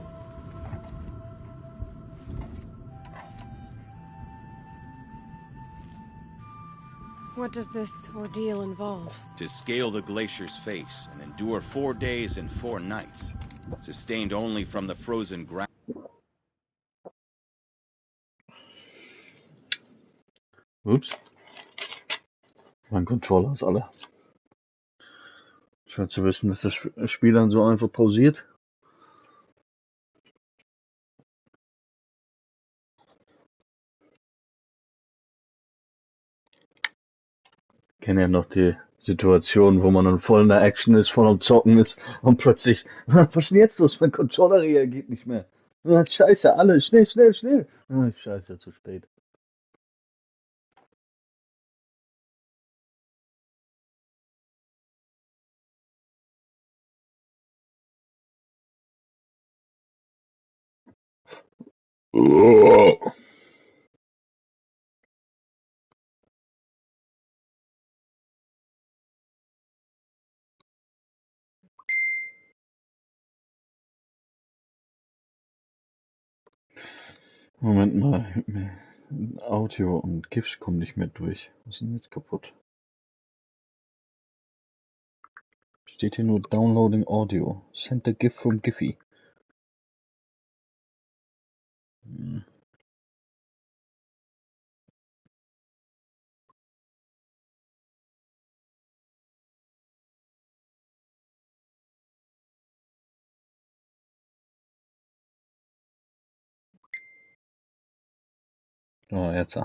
What does this ordeal involve? To scale the glacier's face and endure 4 days and 4 nights, sustained only from the frozen ground. Ups. Mein Controller ist alle. Schön zu wissen, dass das Spiel dann so einfach pausiert. Ich kenne ja noch die Situation, wo man dann voll in der Action ist, voll am Zocken ist und plötzlich, was ist denn jetzt los? Mein Controller reagiert nicht mehr. Scheiße, alle, schnell, schnell, schnell. Scheiße, zu spät. Moment mal, Audio und GIFs kommen nicht mehr durch. Was ist denn jetzt kaputt? Steht hier nur Downloading Audio. Send a GIF from Giphy. Oh, jetzt.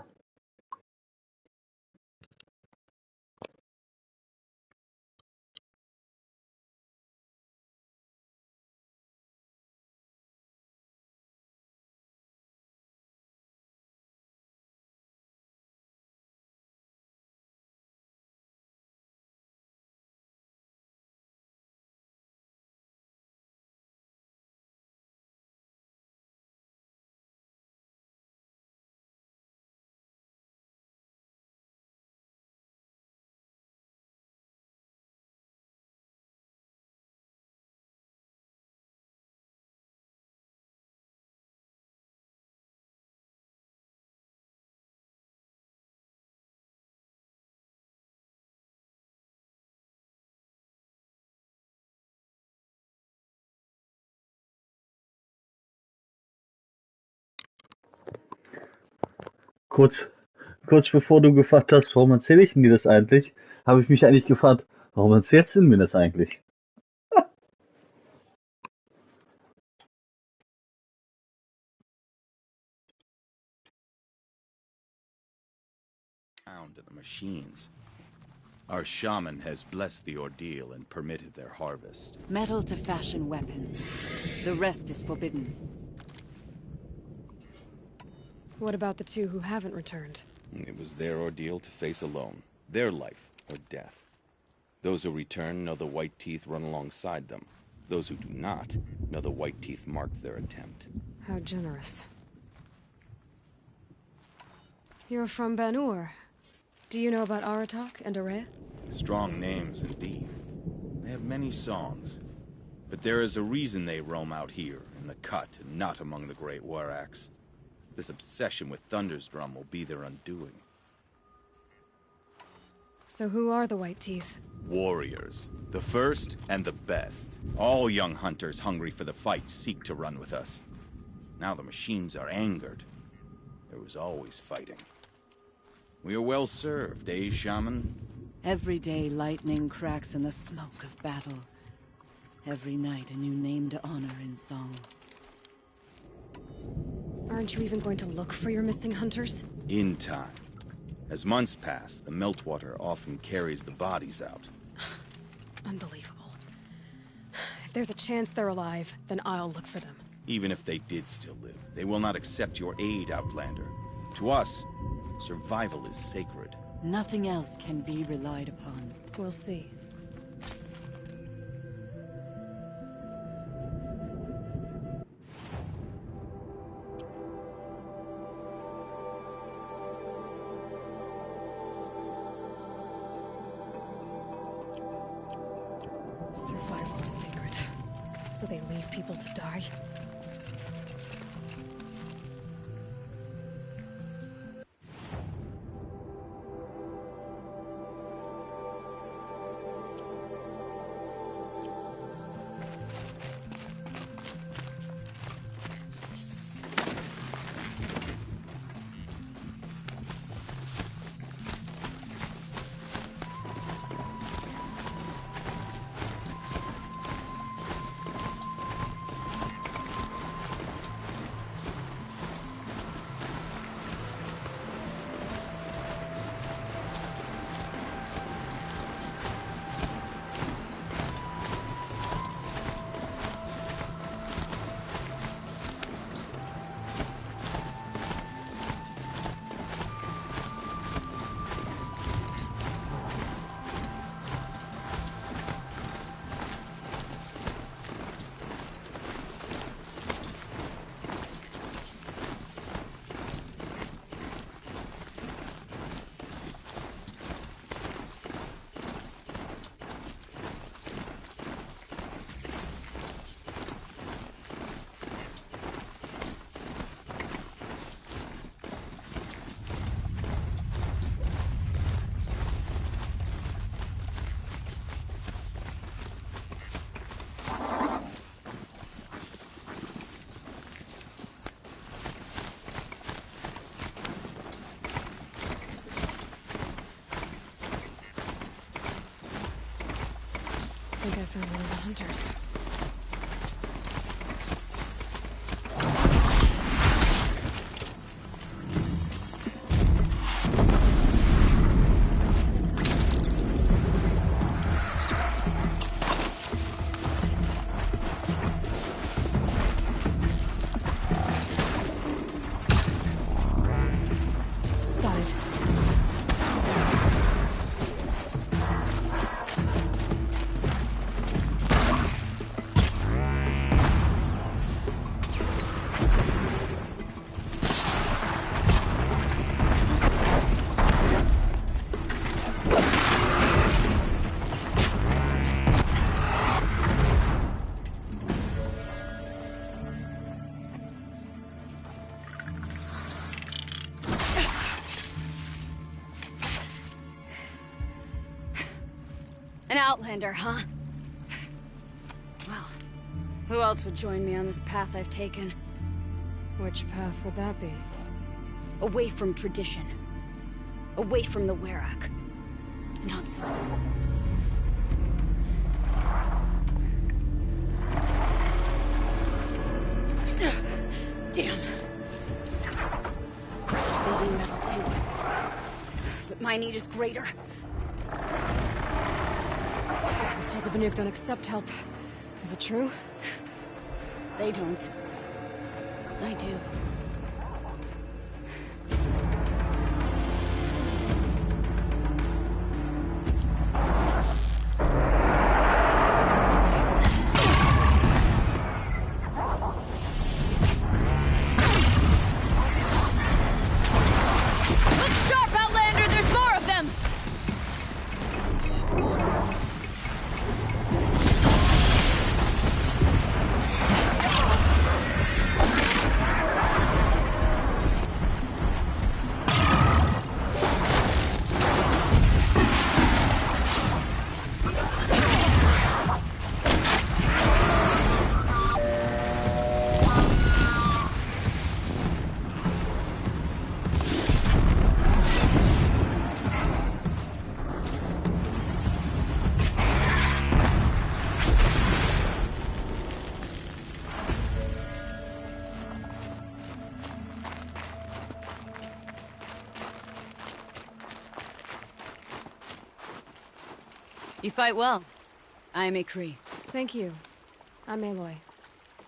Kurz bevor du gefragt hast, warum erzähle ich denn dir das eigentlich, habe ich mich eigentlich gefragt, warum erzählst du mir das eigentlich? To the machines. Our shaman has blessed the ordeal and permitted their harvest. Metal to fashion weapons. The rest is forbidden. What about the 2 who haven't returned? It was their ordeal to face alone. Their life or death. Those who return know the White Teeth run alongside them. Those who do not know the White Teeth marked their attempt. How generous. You're from Banur. Do you know about Aratak and Aray? Strong names indeed. They have many songs. But there is a reason they roam out here, in the cut, and not among the great Waraks. This obsession with Thundersdrum will be their undoing. So who are the White Teeth? Warriors. The first and the best. All young hunters hungry for the fight seek to run with us. Now the machines are angered. There was always fighting. We are well served, eh, Shaman? Every day lightning cracks in the smoke of battle. Every night a new name to honor in song. Aren't you even going to look for your missing hunters? In time. As months pass, the meltwater often carries the bodies out. Unbelievable. If there's a chance they're alive, then I'll look for them. Even if they did still live, they will not accept your aid, Outlander. To us, survival is sacred. Nothing else can be relied upon. We'll see. Survival is sacred. So they leave people to die? I think I found one of the hunters. An outlander, huh? Well, who else would join me on this path I've taken? Which path would that be? Away from tradition. Away from the Werak. It's not so. Damn. Bleeding metal too. But my need is greater. I was told the Banuk don't accept help. Is it true? They don't. I do. You fight well. I'm Ikri. Thank you. I'm Aloy.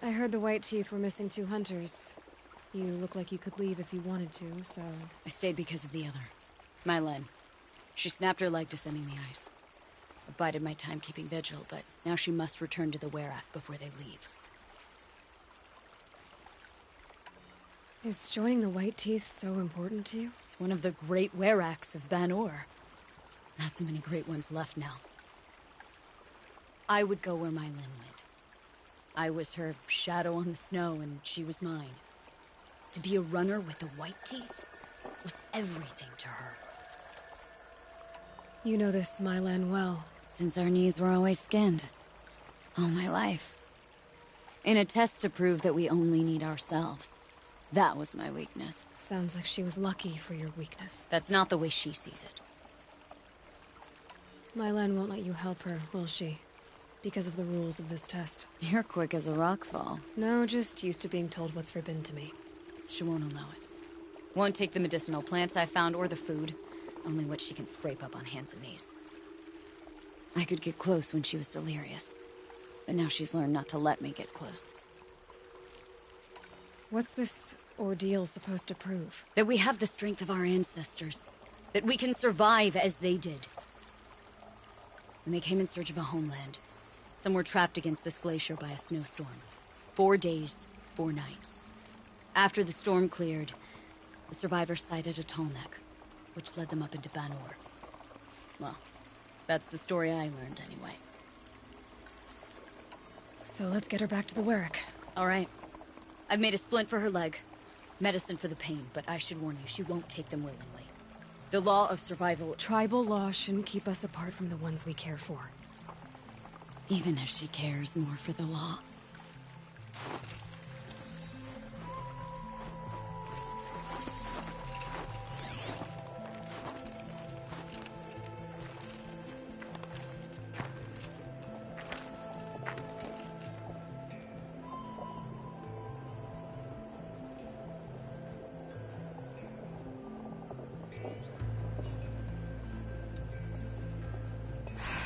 I heard the White Teeth were missing 2 hunters. You look like you could leave if you wanted to, so... I stayed because of the other. Mylen. She snapped her leg descending the ice. I bided my time keeping vigil, but now she must return to the Werak before they leave. Is joining the White Teeth so important to you? It's one of the great Weraks of Ban-Ur. Not so many great ones left now. I would go where Mylen went. I was her shadow on the snow, and she was mine. To be a runner with the White Teeth was everything to her. You know this Mylan well. Since our knees were always skinned. All my life. In a test to prove that we only need ourselves. That was my weakness. Sounds like she was lucky for your weakness. That's not the way she sees it. Mylan won't let you help her, will she? Because of the rules of this test. You're quick as a rockfall. No, just used to being told what's forbidden to me. She won't allow it. Won't take the medicinal plants I found or the food. Only what she can scrape up on hands and knees. I could get close when she was delirious. But now she's learned not to let me get close. What's this ordeal supposed to prove? That we have the strength of our ancestors. That we can survive as they did. When they came in search of a homeland, some were trapped against this glacier by a snowstorm. 4 days, 4 nights. After the storm cleared, the survivors sighted a Tallneck, which led them up into Ban-Ur. Well, that's the story I learned anyway. So let's get her back to the Werak. All right. I've made a splint for her leg. Medicine for the pain, but I should warn you, she won't take them willingly. The law of survival... Tribal law shouldn't keep us apart from the ones we care for. Even if she cares more for the law.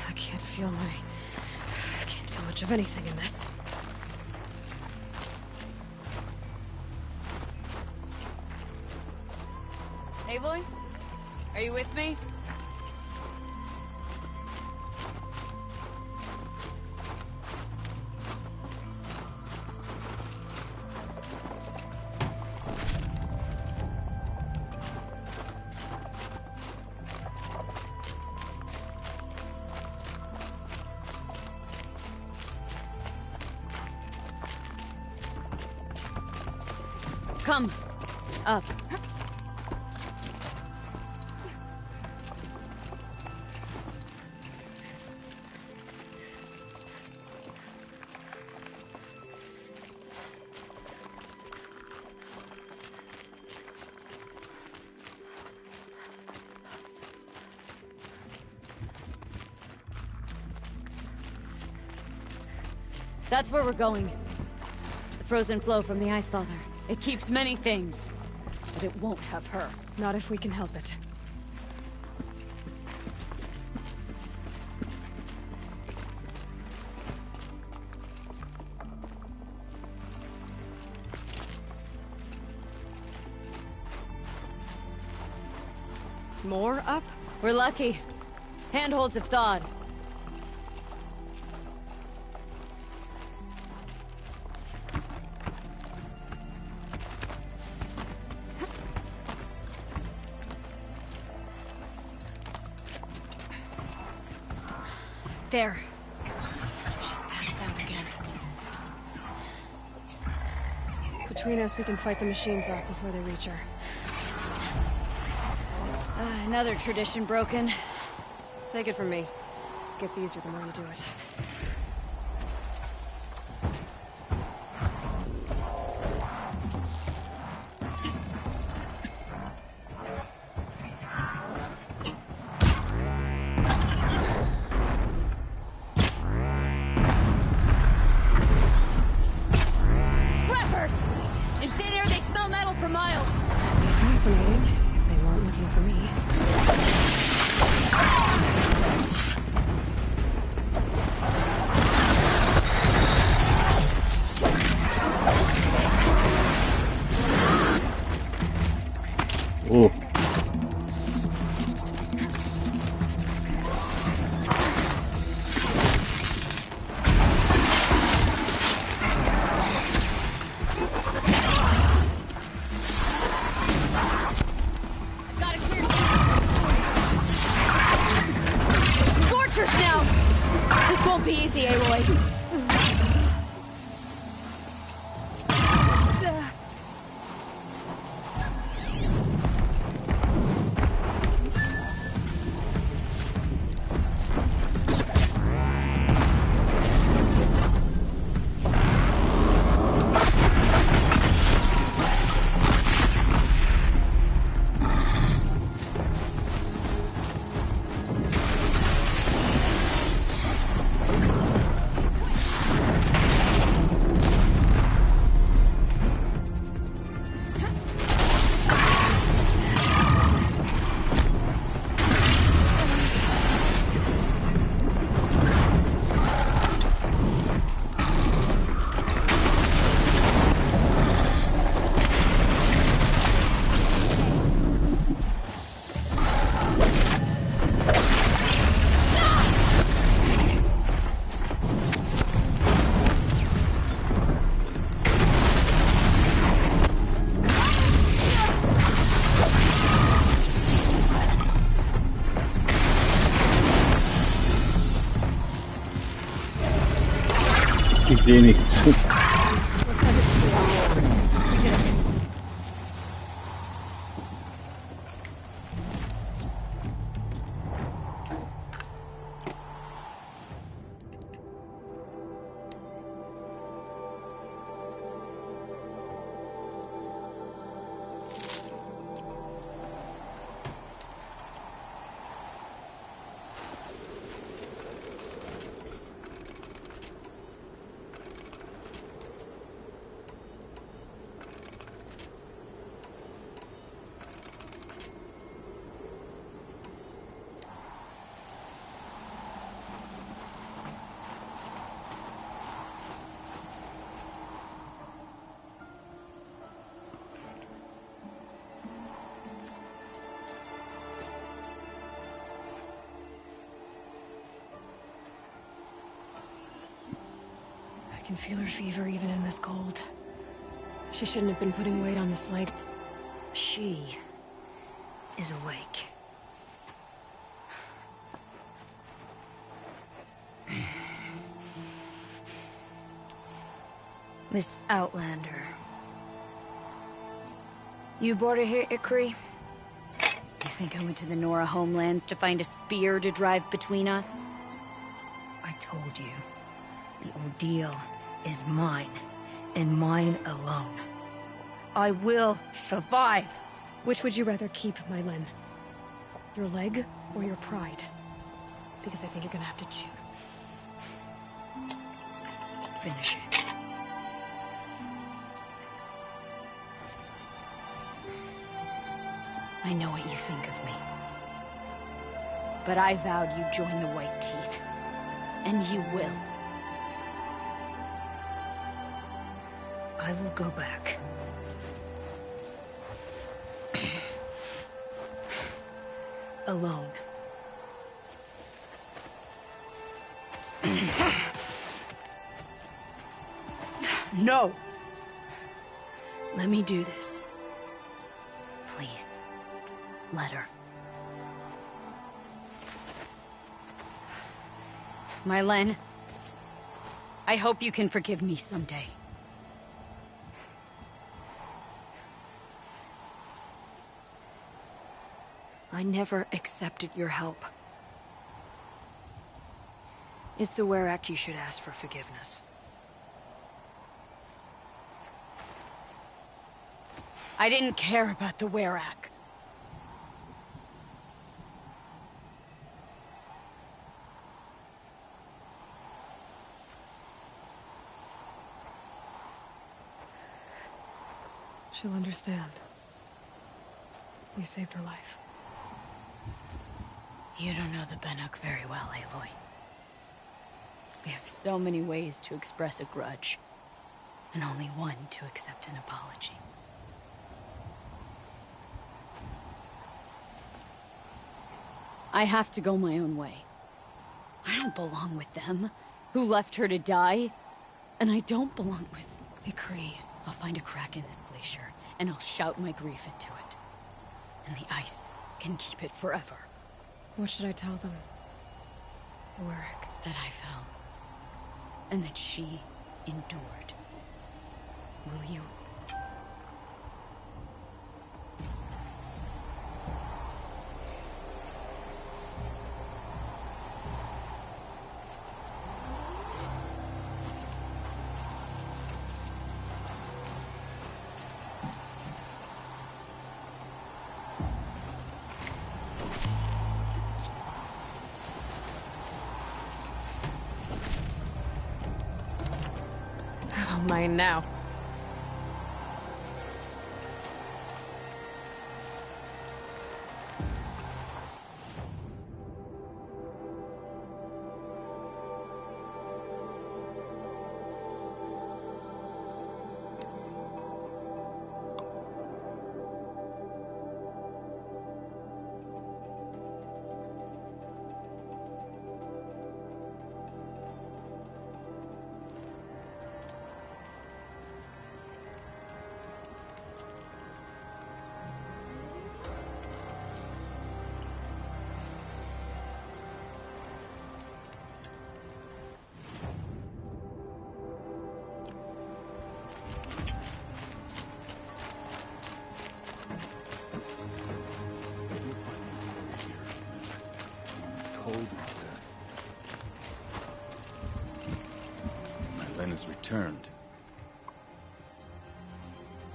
I can't feel much of anything in this. Aloy? Are you with me? Come. Up. That's where we're going. The frozen flow from the Ice Father. It keeps many things, but it won't have her. Not if we can help it. More up? We're lucky. Handholds have thawed. There. She's passed out again. Between us, we can fight the machines off before they reach her. Another tradition broken. Take it from me. It gets easier the more you do it. Oh. Be easy, Aloy. Ich sehe nichts. I can feel her fever even in this cold. She shouldn't have been putting weight on this leg. She is awake. Miss Outlander. You brought her here, Ikri? You think I went to the Nora homelands to find a spear to drive between us? I told you. The ordeal is mine, and mine alone. I will survive! Which would you rather keep, Mylen? Your leg or your pride? Because I think you're gonna have to choose. Finish it. I know what you think of me. But I vowed you'd join the White Teeth. And you will. I will go back. Alone. No! Let me do this. Please. Let her. Mylen, I hope you can forgive me someday. I never accepted your help. It's the Werak you should ask for forgiveness. I didn't care about the Werak. She'll understand. You saved her life. You don't know the Banuk very well, Aloy. We have so many ways to express a grudge, and only one to accept an apology. I have to go my own way. I don't belong with them, who left her to die. And I don't belong with Ykri. I'll find a crack in this glacier, and I'll shout my grief into it. And the ice can keep it forever. What should I tell them? Warwick. That I fell. And that she endured. Will you? Mine now. Has returned.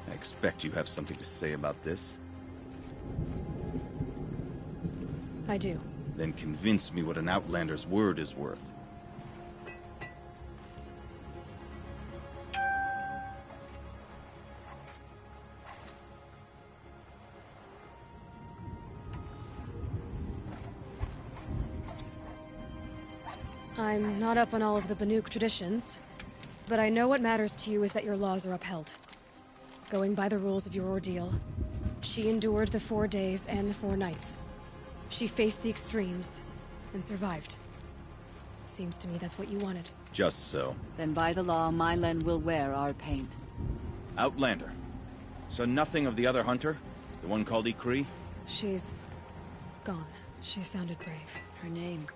I expect you have something to say about this. I do. Then convince me what an Outlander's word is worth. I'm not up on all of the Banuk traditions, but I know what matters to you is that your laws are upheld. Going by the rules of your ordeal, she endured the 4 days and the 4 nights. She faced the extremes and survived. Seems to me that's what you wanted. Just so. Then by the law, Mylen will wear our paint. Outlander. So nothing of the other hunter? The one called Ykri? She's gone. She sounded brave. Her name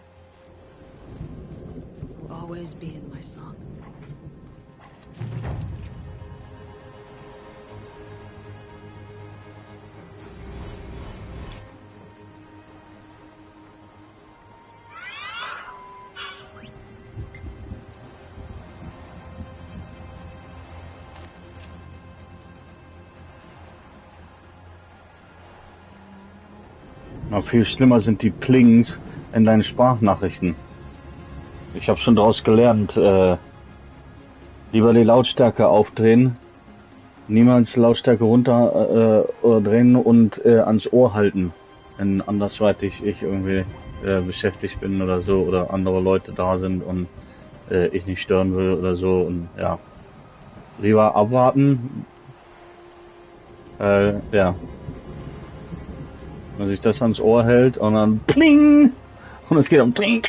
will always be in my song. Noch viel schlimmer sind die Plings in deinen Sprachnachrichten. Ich habe schon daraus gelernt, lieber die Lautstärke aufdrehen, niemals Lautstärke runter drehen und ans Ohr halten, wenn andersweitig ich irgendwie beschäftigt bin oder so oder andere Leute da sind und ich nicht stören will oder so und ja, lieber abwarten, ja. Wenn sich das ans Ohr hält und dann pling und es geht um pling.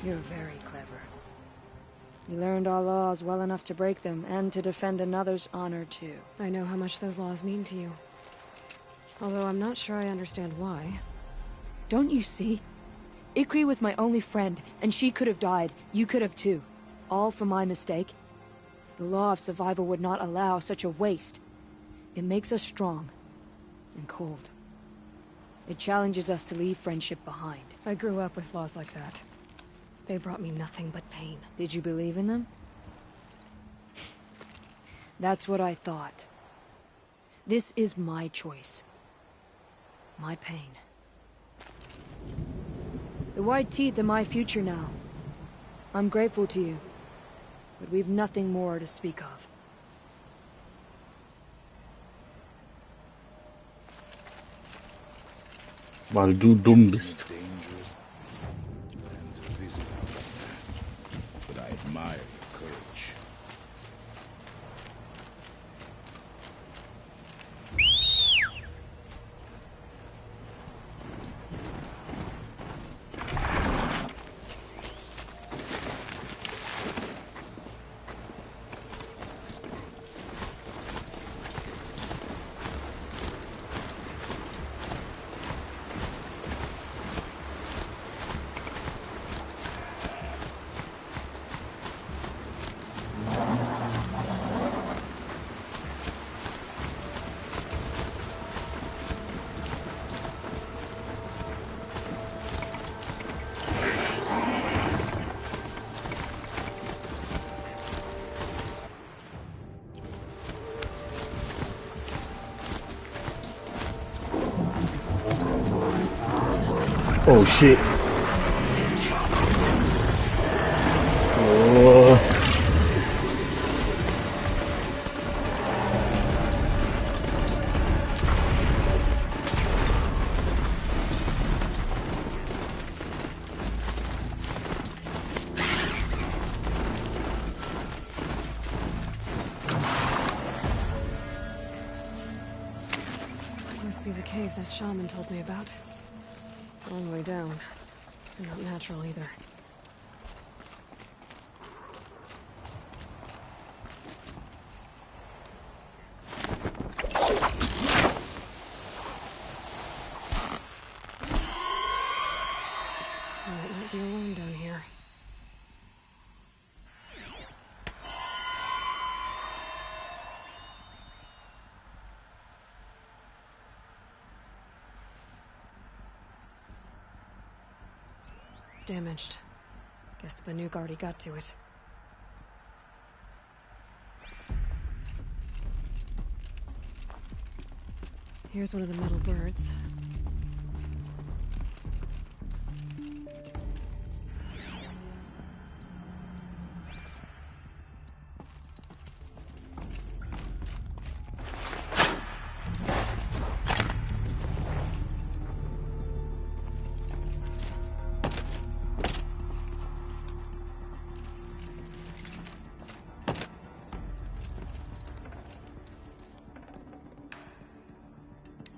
You're very clever. You learned our laws well enough to break them, and to defend another's honor, too. I know how much those laws mean to you. Although I'm not sure I understand why. Don't you see? Ykri was my only friend, and she could have died. You could have too. All for my mistake. The law of survival would not allow such a waste. It makes us strong. And cold. It challenges us to leave friendship behind. I grew up with laws like that. They brought me nothing but pain. Did you believe in them? That's what I thought. This is my choice. My pain. The White Teeth are my future now. I'm grateful to you, but we've nothing more to speak of. Weil du dumm bist. Dangerous and to visit out there. But I admire your courage. Oh shit. Oh. Must be the cave that shaman told me about. Long way down. Not natural either. Might not be alone down here. Damaged. Guess the Banuk already got to it. Here's one of the metal birds.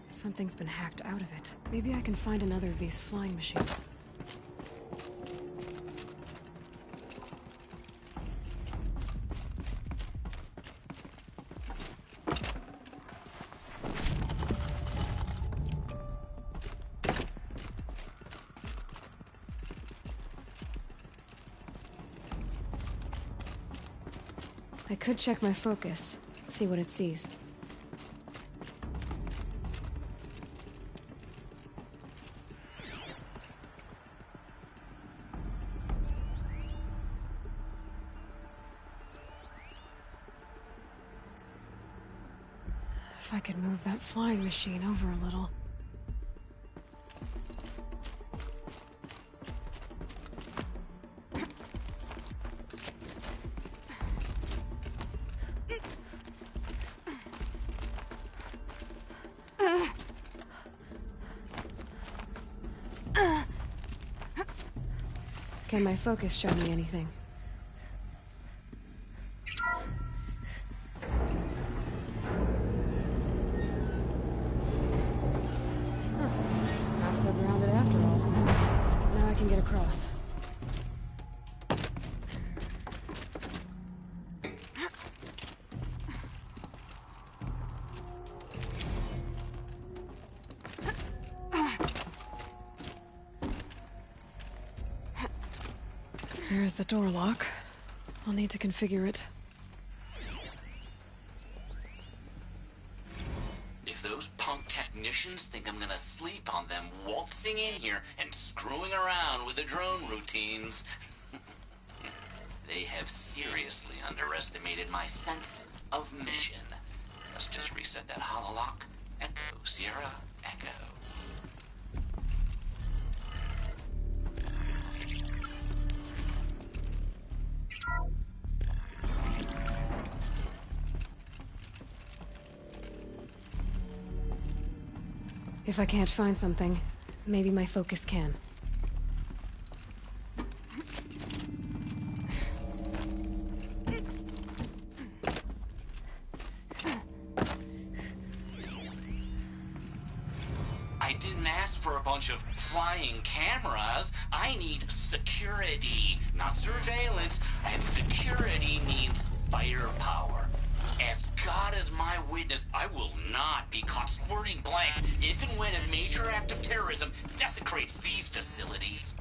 Something's been hacked out of it. Maybe I can find another of these flying machines. I could check my focus, see what it sees. If I could move that flying machine over a little. Can my focus show me anything? Not so grounded after all. Now I can get across. There's the door lock. I'll need to configure it. If those punk technicians think I'm gonna sleep on them waltzing in here and screwing around with the drone routines, they have seriously underestimated my sense of mission. Let's just reset that hololock. Echo, Sierra, Echo. If I can't find something, maybe my focus can. I didn't ask for a bunch of flying cameras. I need security, not surveillance. And security needs firepower. As God is my witness, I will not be caught squirting blanks if and when a major act of terrorism desecrates these facilities.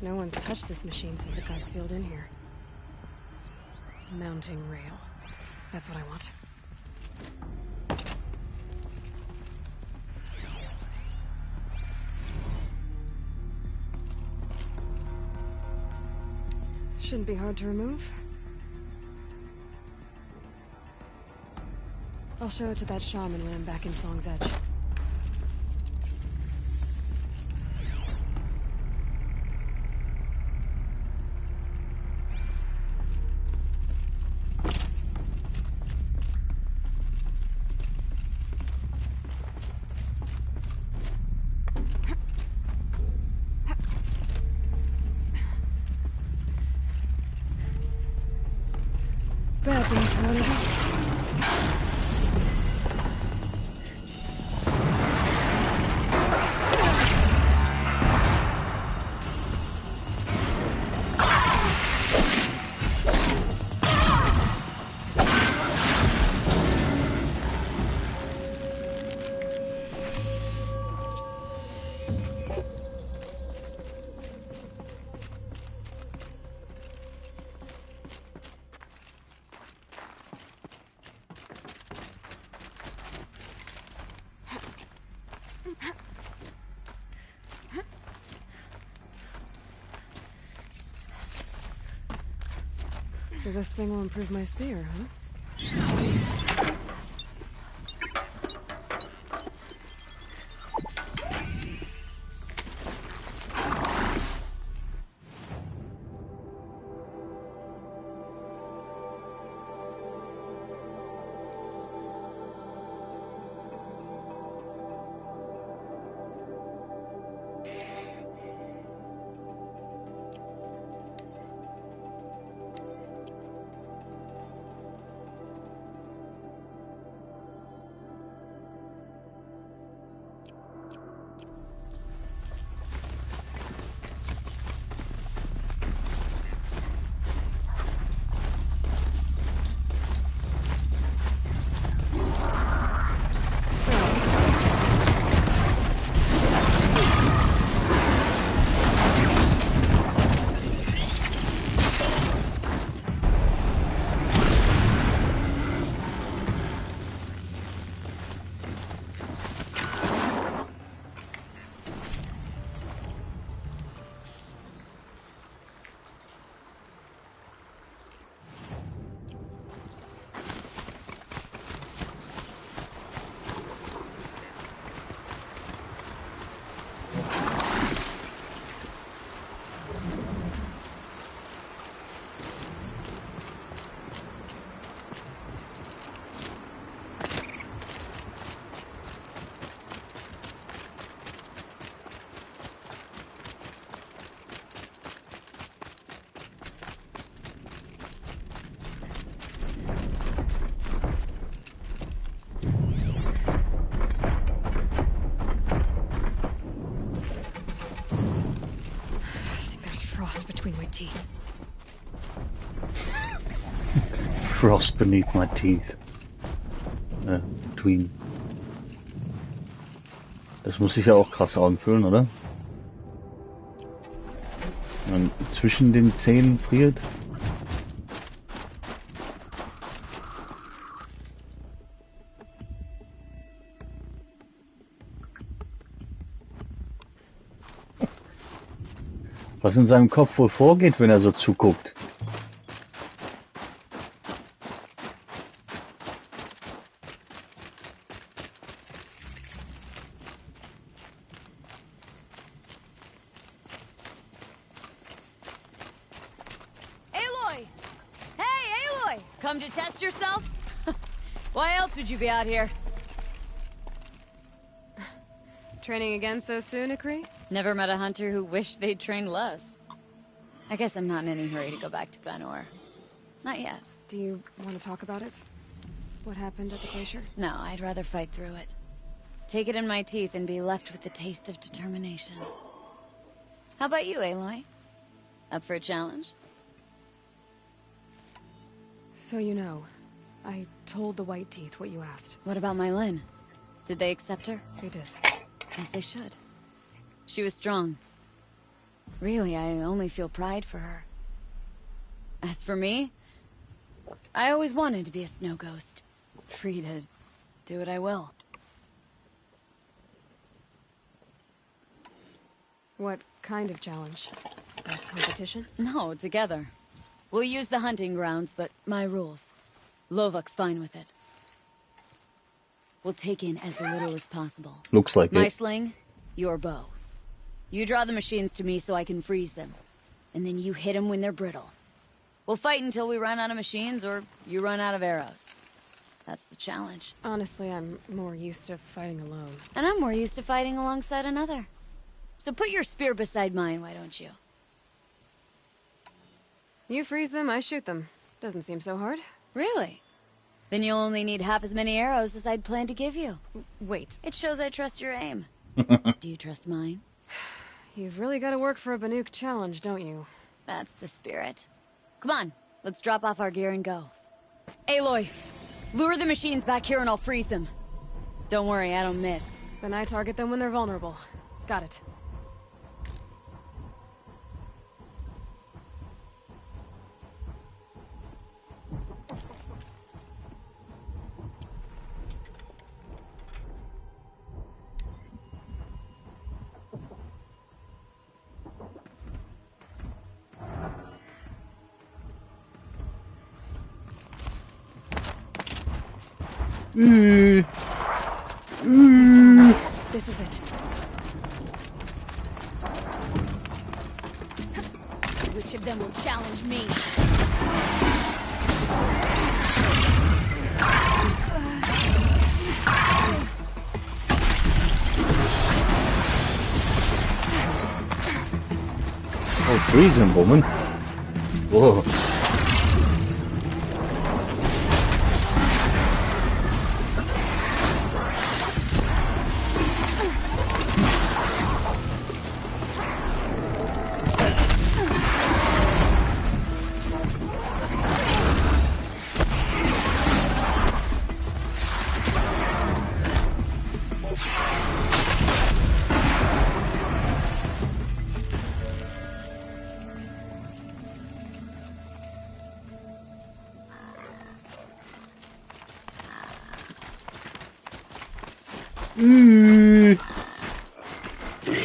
No one's touched this machine since it got sealed in here. Mounting rail. That's what I want. Shouldn't be hard to remove. I'll show it to that shaman when I'm back in Song's Edge. Bad day for one of us. So this thing will improve my spear, huh? Between my teeth. Frost beneath my teeth. Between. Das muss sich ja auch krass anfühlen, oder? Und zwischen den Zähnen friert. Was in seinem Kopf wohl vorgeht, wenn er so zuguckt. Come to test yourself? Why else would you be out here? Training again so soon, Ikri? Never met a hunter who wished they'd trained less. I guess I'm not in any hurry to go back to Ben-Or. Not yet. Do you want to talk about it? What happened at the glacier? No, I'd rather fight through it. Take it in my teeth and be left with the taste of determination. How about you, Aloy? Up for a challenge? So you know, I told the White Teeth what you asked. What about my Lynn? Did they accept her? They did. As they should. She was strong. Really, I only feel pride for her. As for me, I always wanted to be a snow ghost. Free to do what I will. What kind of challenge? A competition? No, together. We'll use the hunting grounds, but my rules. Lovok's fine with it. We'll take in as little as possible. Looks like my it. sling, your bow. You draw the machines to me so I can freeze them. And then you hit them when they're brittle. We'll fight until we run out of machines or you run out of arrows. That's the challenge. Honestly, I'm more used to fighting alone. And I'm more used to fighting alongside another. So put your spear beside mine, why don't you? You freeze them, I shoot them. Doesn't seem so hard. Really? Then you'll only need half as many arrows as I'd planned to give you. Wait. It shows I trust your aim. Do you trust mine? You've really got to work for a Banuk challenge, don't you? That's the spirit. Come on, let's drop off our gear and go. Aloy, lure the machines back here and I'll freeze them. Don't worry, I don't miss. Then I target them when they're vulnerable. Got it. This is it. Which of them will challenge me? Oh, freezing, woman. Whoa.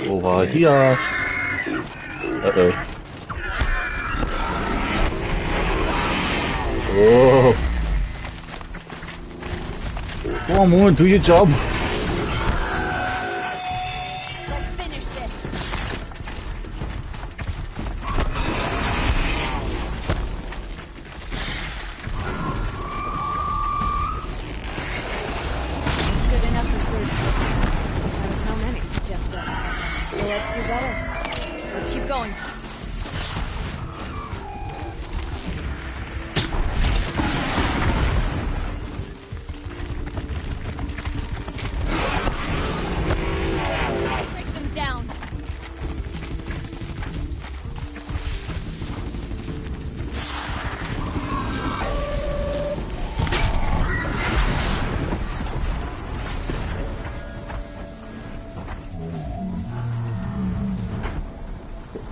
Over here. Uh-oh. Oh. Come on, do your job. Let's finish this. Good enough for first. How many? Just us. So let's do better. Let's keep going. Break them down.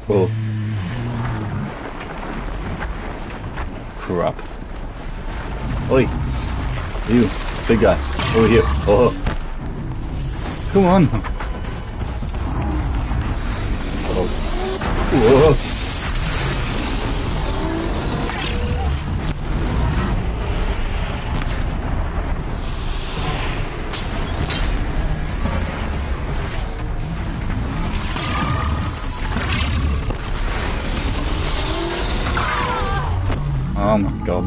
Oh. Crap. Oi. You, big guy. Over here. Oh. Come on. Oh. Whoa. Oh my god.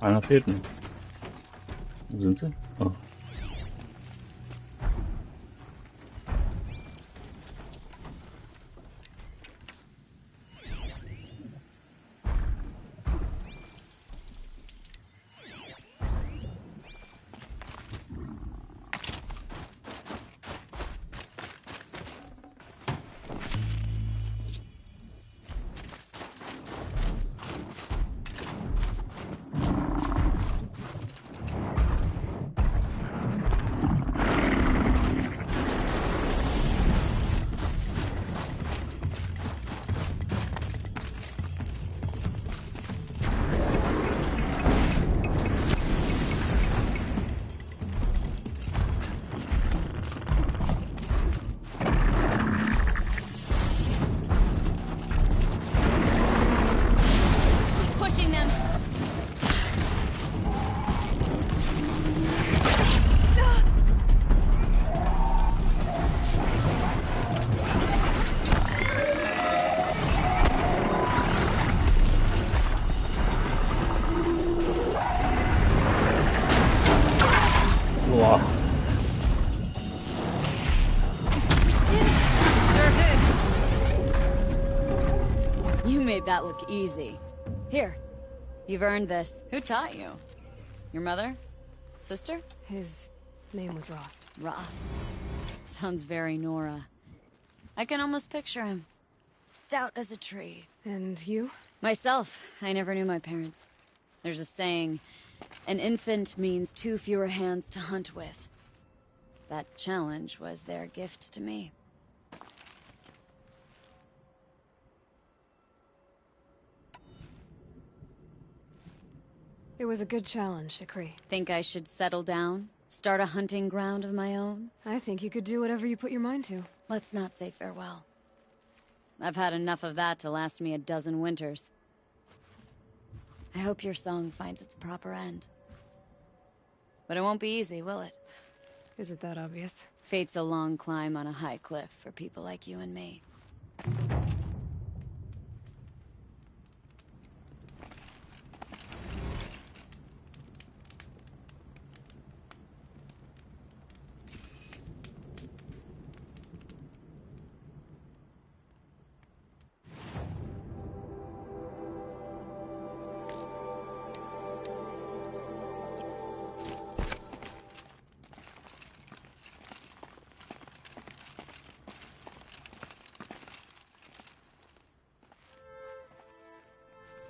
Einer fehlt noch. Wo sind sie? Oh. That look easy. Here, you've earned this. Who taught you? Your mother? Sister? His name was Rost. Rost. Sounds very Nora. I can almost picture him. Stout as a tree. And you? Myself. I never knew my parents. There's a saying, an infant means 2 fewer hands to hunt with. That challenge was their gift to me. It was a good challenge, Ikri. Think I should settle down? Start a hunting ground of my own? I think you could do whatever you put your mind to. Let's not say farewell. I've had enough of that to last me a dozen winters. I hope your song finds its proper end. But it won't be easy, will it? Is it that obvious? Fate's a long climb on a high cliff for people like you and me.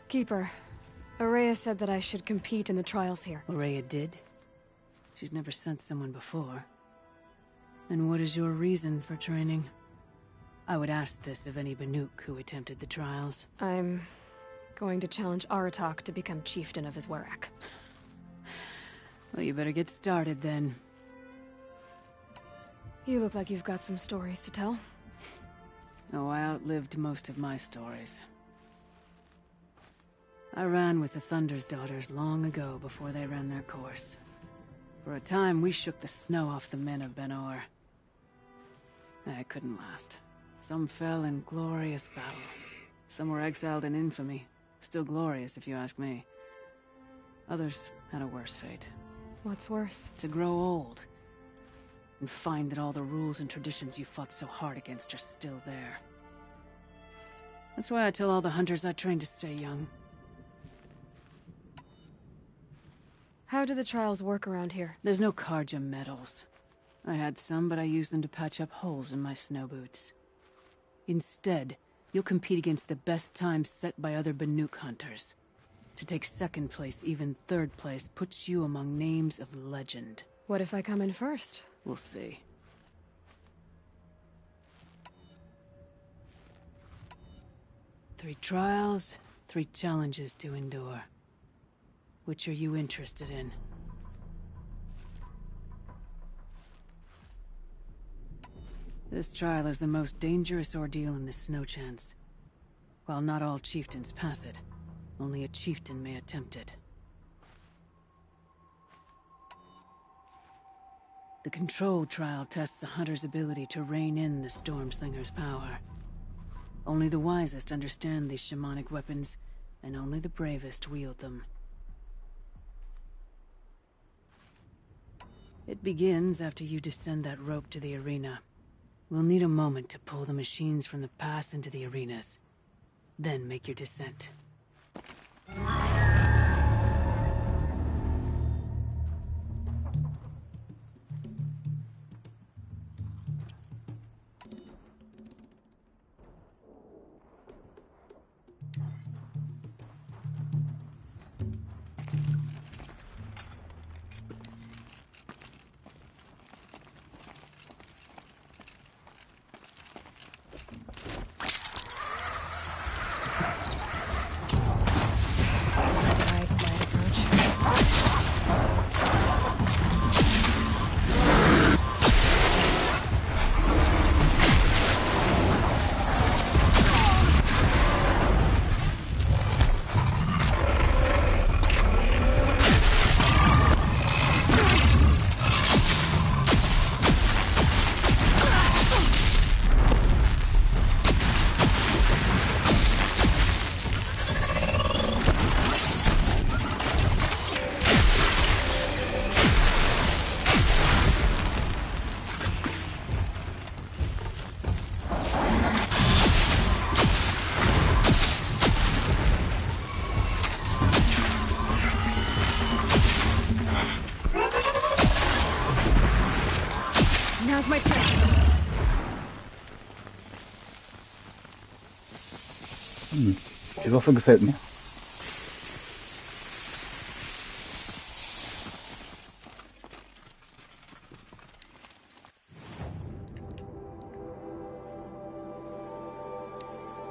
Keeper, Ourea said that I should compete in the trials here. Ourea did? She's never sent someone before. And what is your reason for training? I would ask this of any Banuk who attempted the trials. I'm going to challenge Aratak to become chieftain of his Werak. Well, you better get started then. You look like you've got some stories to tell. Oh, I outlived most of my stories. I ran with the Thunder's daughters long ago before they ran their course. For a time, we shook the snow off the men of Ben-Or. I couldn't last. Some fell in glorious battle. Some were exiled in infamy. Still glorious, if you ask me. Others had a worse fate. What's worse? To grow old. And find that all the rules and traditions you fought so hard against are still there. That's why I tell all the hunters I train to stay young. How do the trials work around here? There's no Carja medals. I had some, but I used them to patch up holes in my snow boots. Instead, you'll compete against the best times set by other Banuk hunters. To take second place, even third place, puts you among names of legend. What if I come in first? We'll see. Three trials, 3 challenges to endure. Which are you interested in? This trial is the most dangerous ordeal in the Snow Chance. While not all chieftains pass it, only a chieftain may attempt it. The Control trial tests a hunter's ability to rein in the Stormslinger's power. Only the wisest understand these shamanic weapons, and only the bravest wield them. It begins after you descend that rope to the arena. We'll need a moment to pull the machines from the pass into the arenas. Then make your descent. Now's my turn. Die Waffe gefällt mir.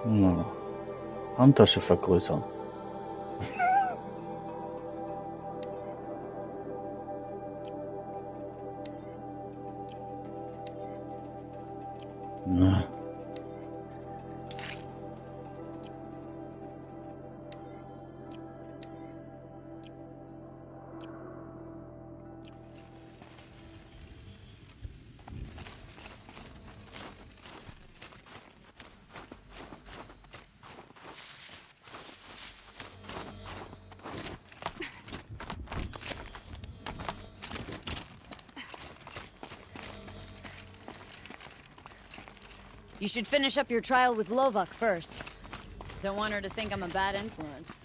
Ja. Handtasche vergrößern. Na. You should finish up your trial with Lovok first. Don't want her to think I'm a bad influence.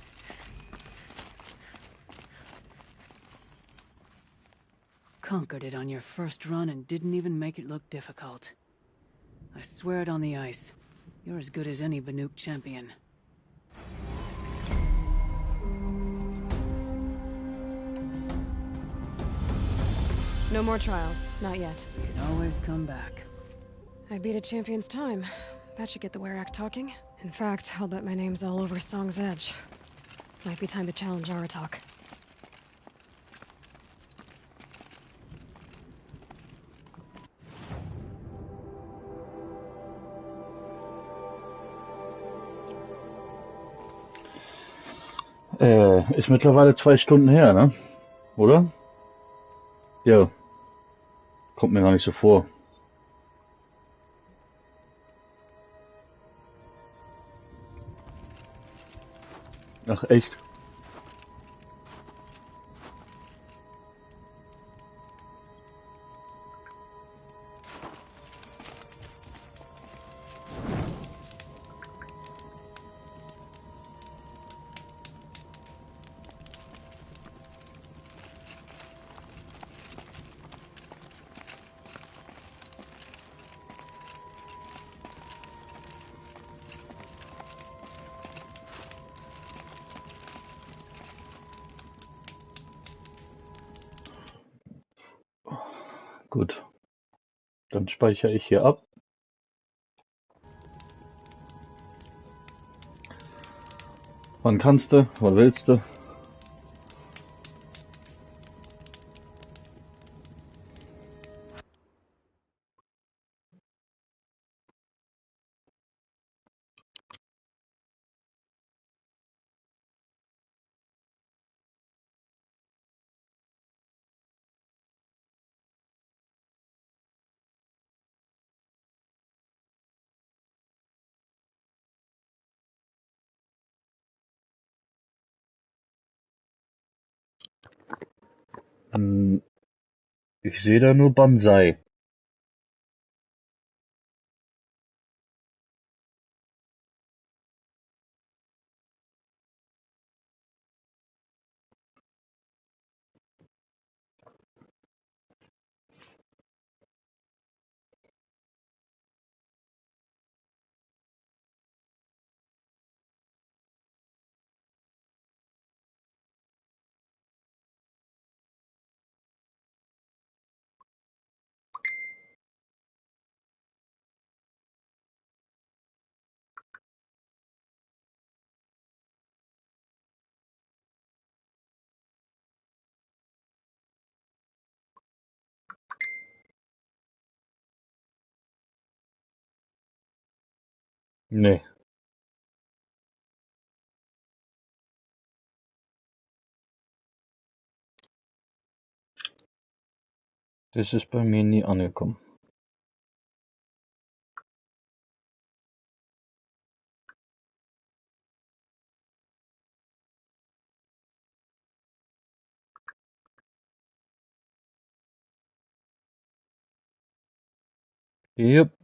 Conquered it on your first run and didn't even make it look difficult. I swear it on the ice. You're as good as any Banuk champion. No more trials. Not yet. You can always come back. I beat a champion's time. That should get the Werak talking. In fact, I'll bet my name's all over Song's Edge. Might be time to challenge Aratak. Ist mittlerweile 2 Stunden her, ne? Oder? Ja. Kommt mir gar nicht so vor. Ach, echt? Gut. Dann speichere ich hier ab. Wann kannst du? Wann willst du? Ich sehe da nur Banzai. Nee, das ist bei mir nie angekommen. Jupp.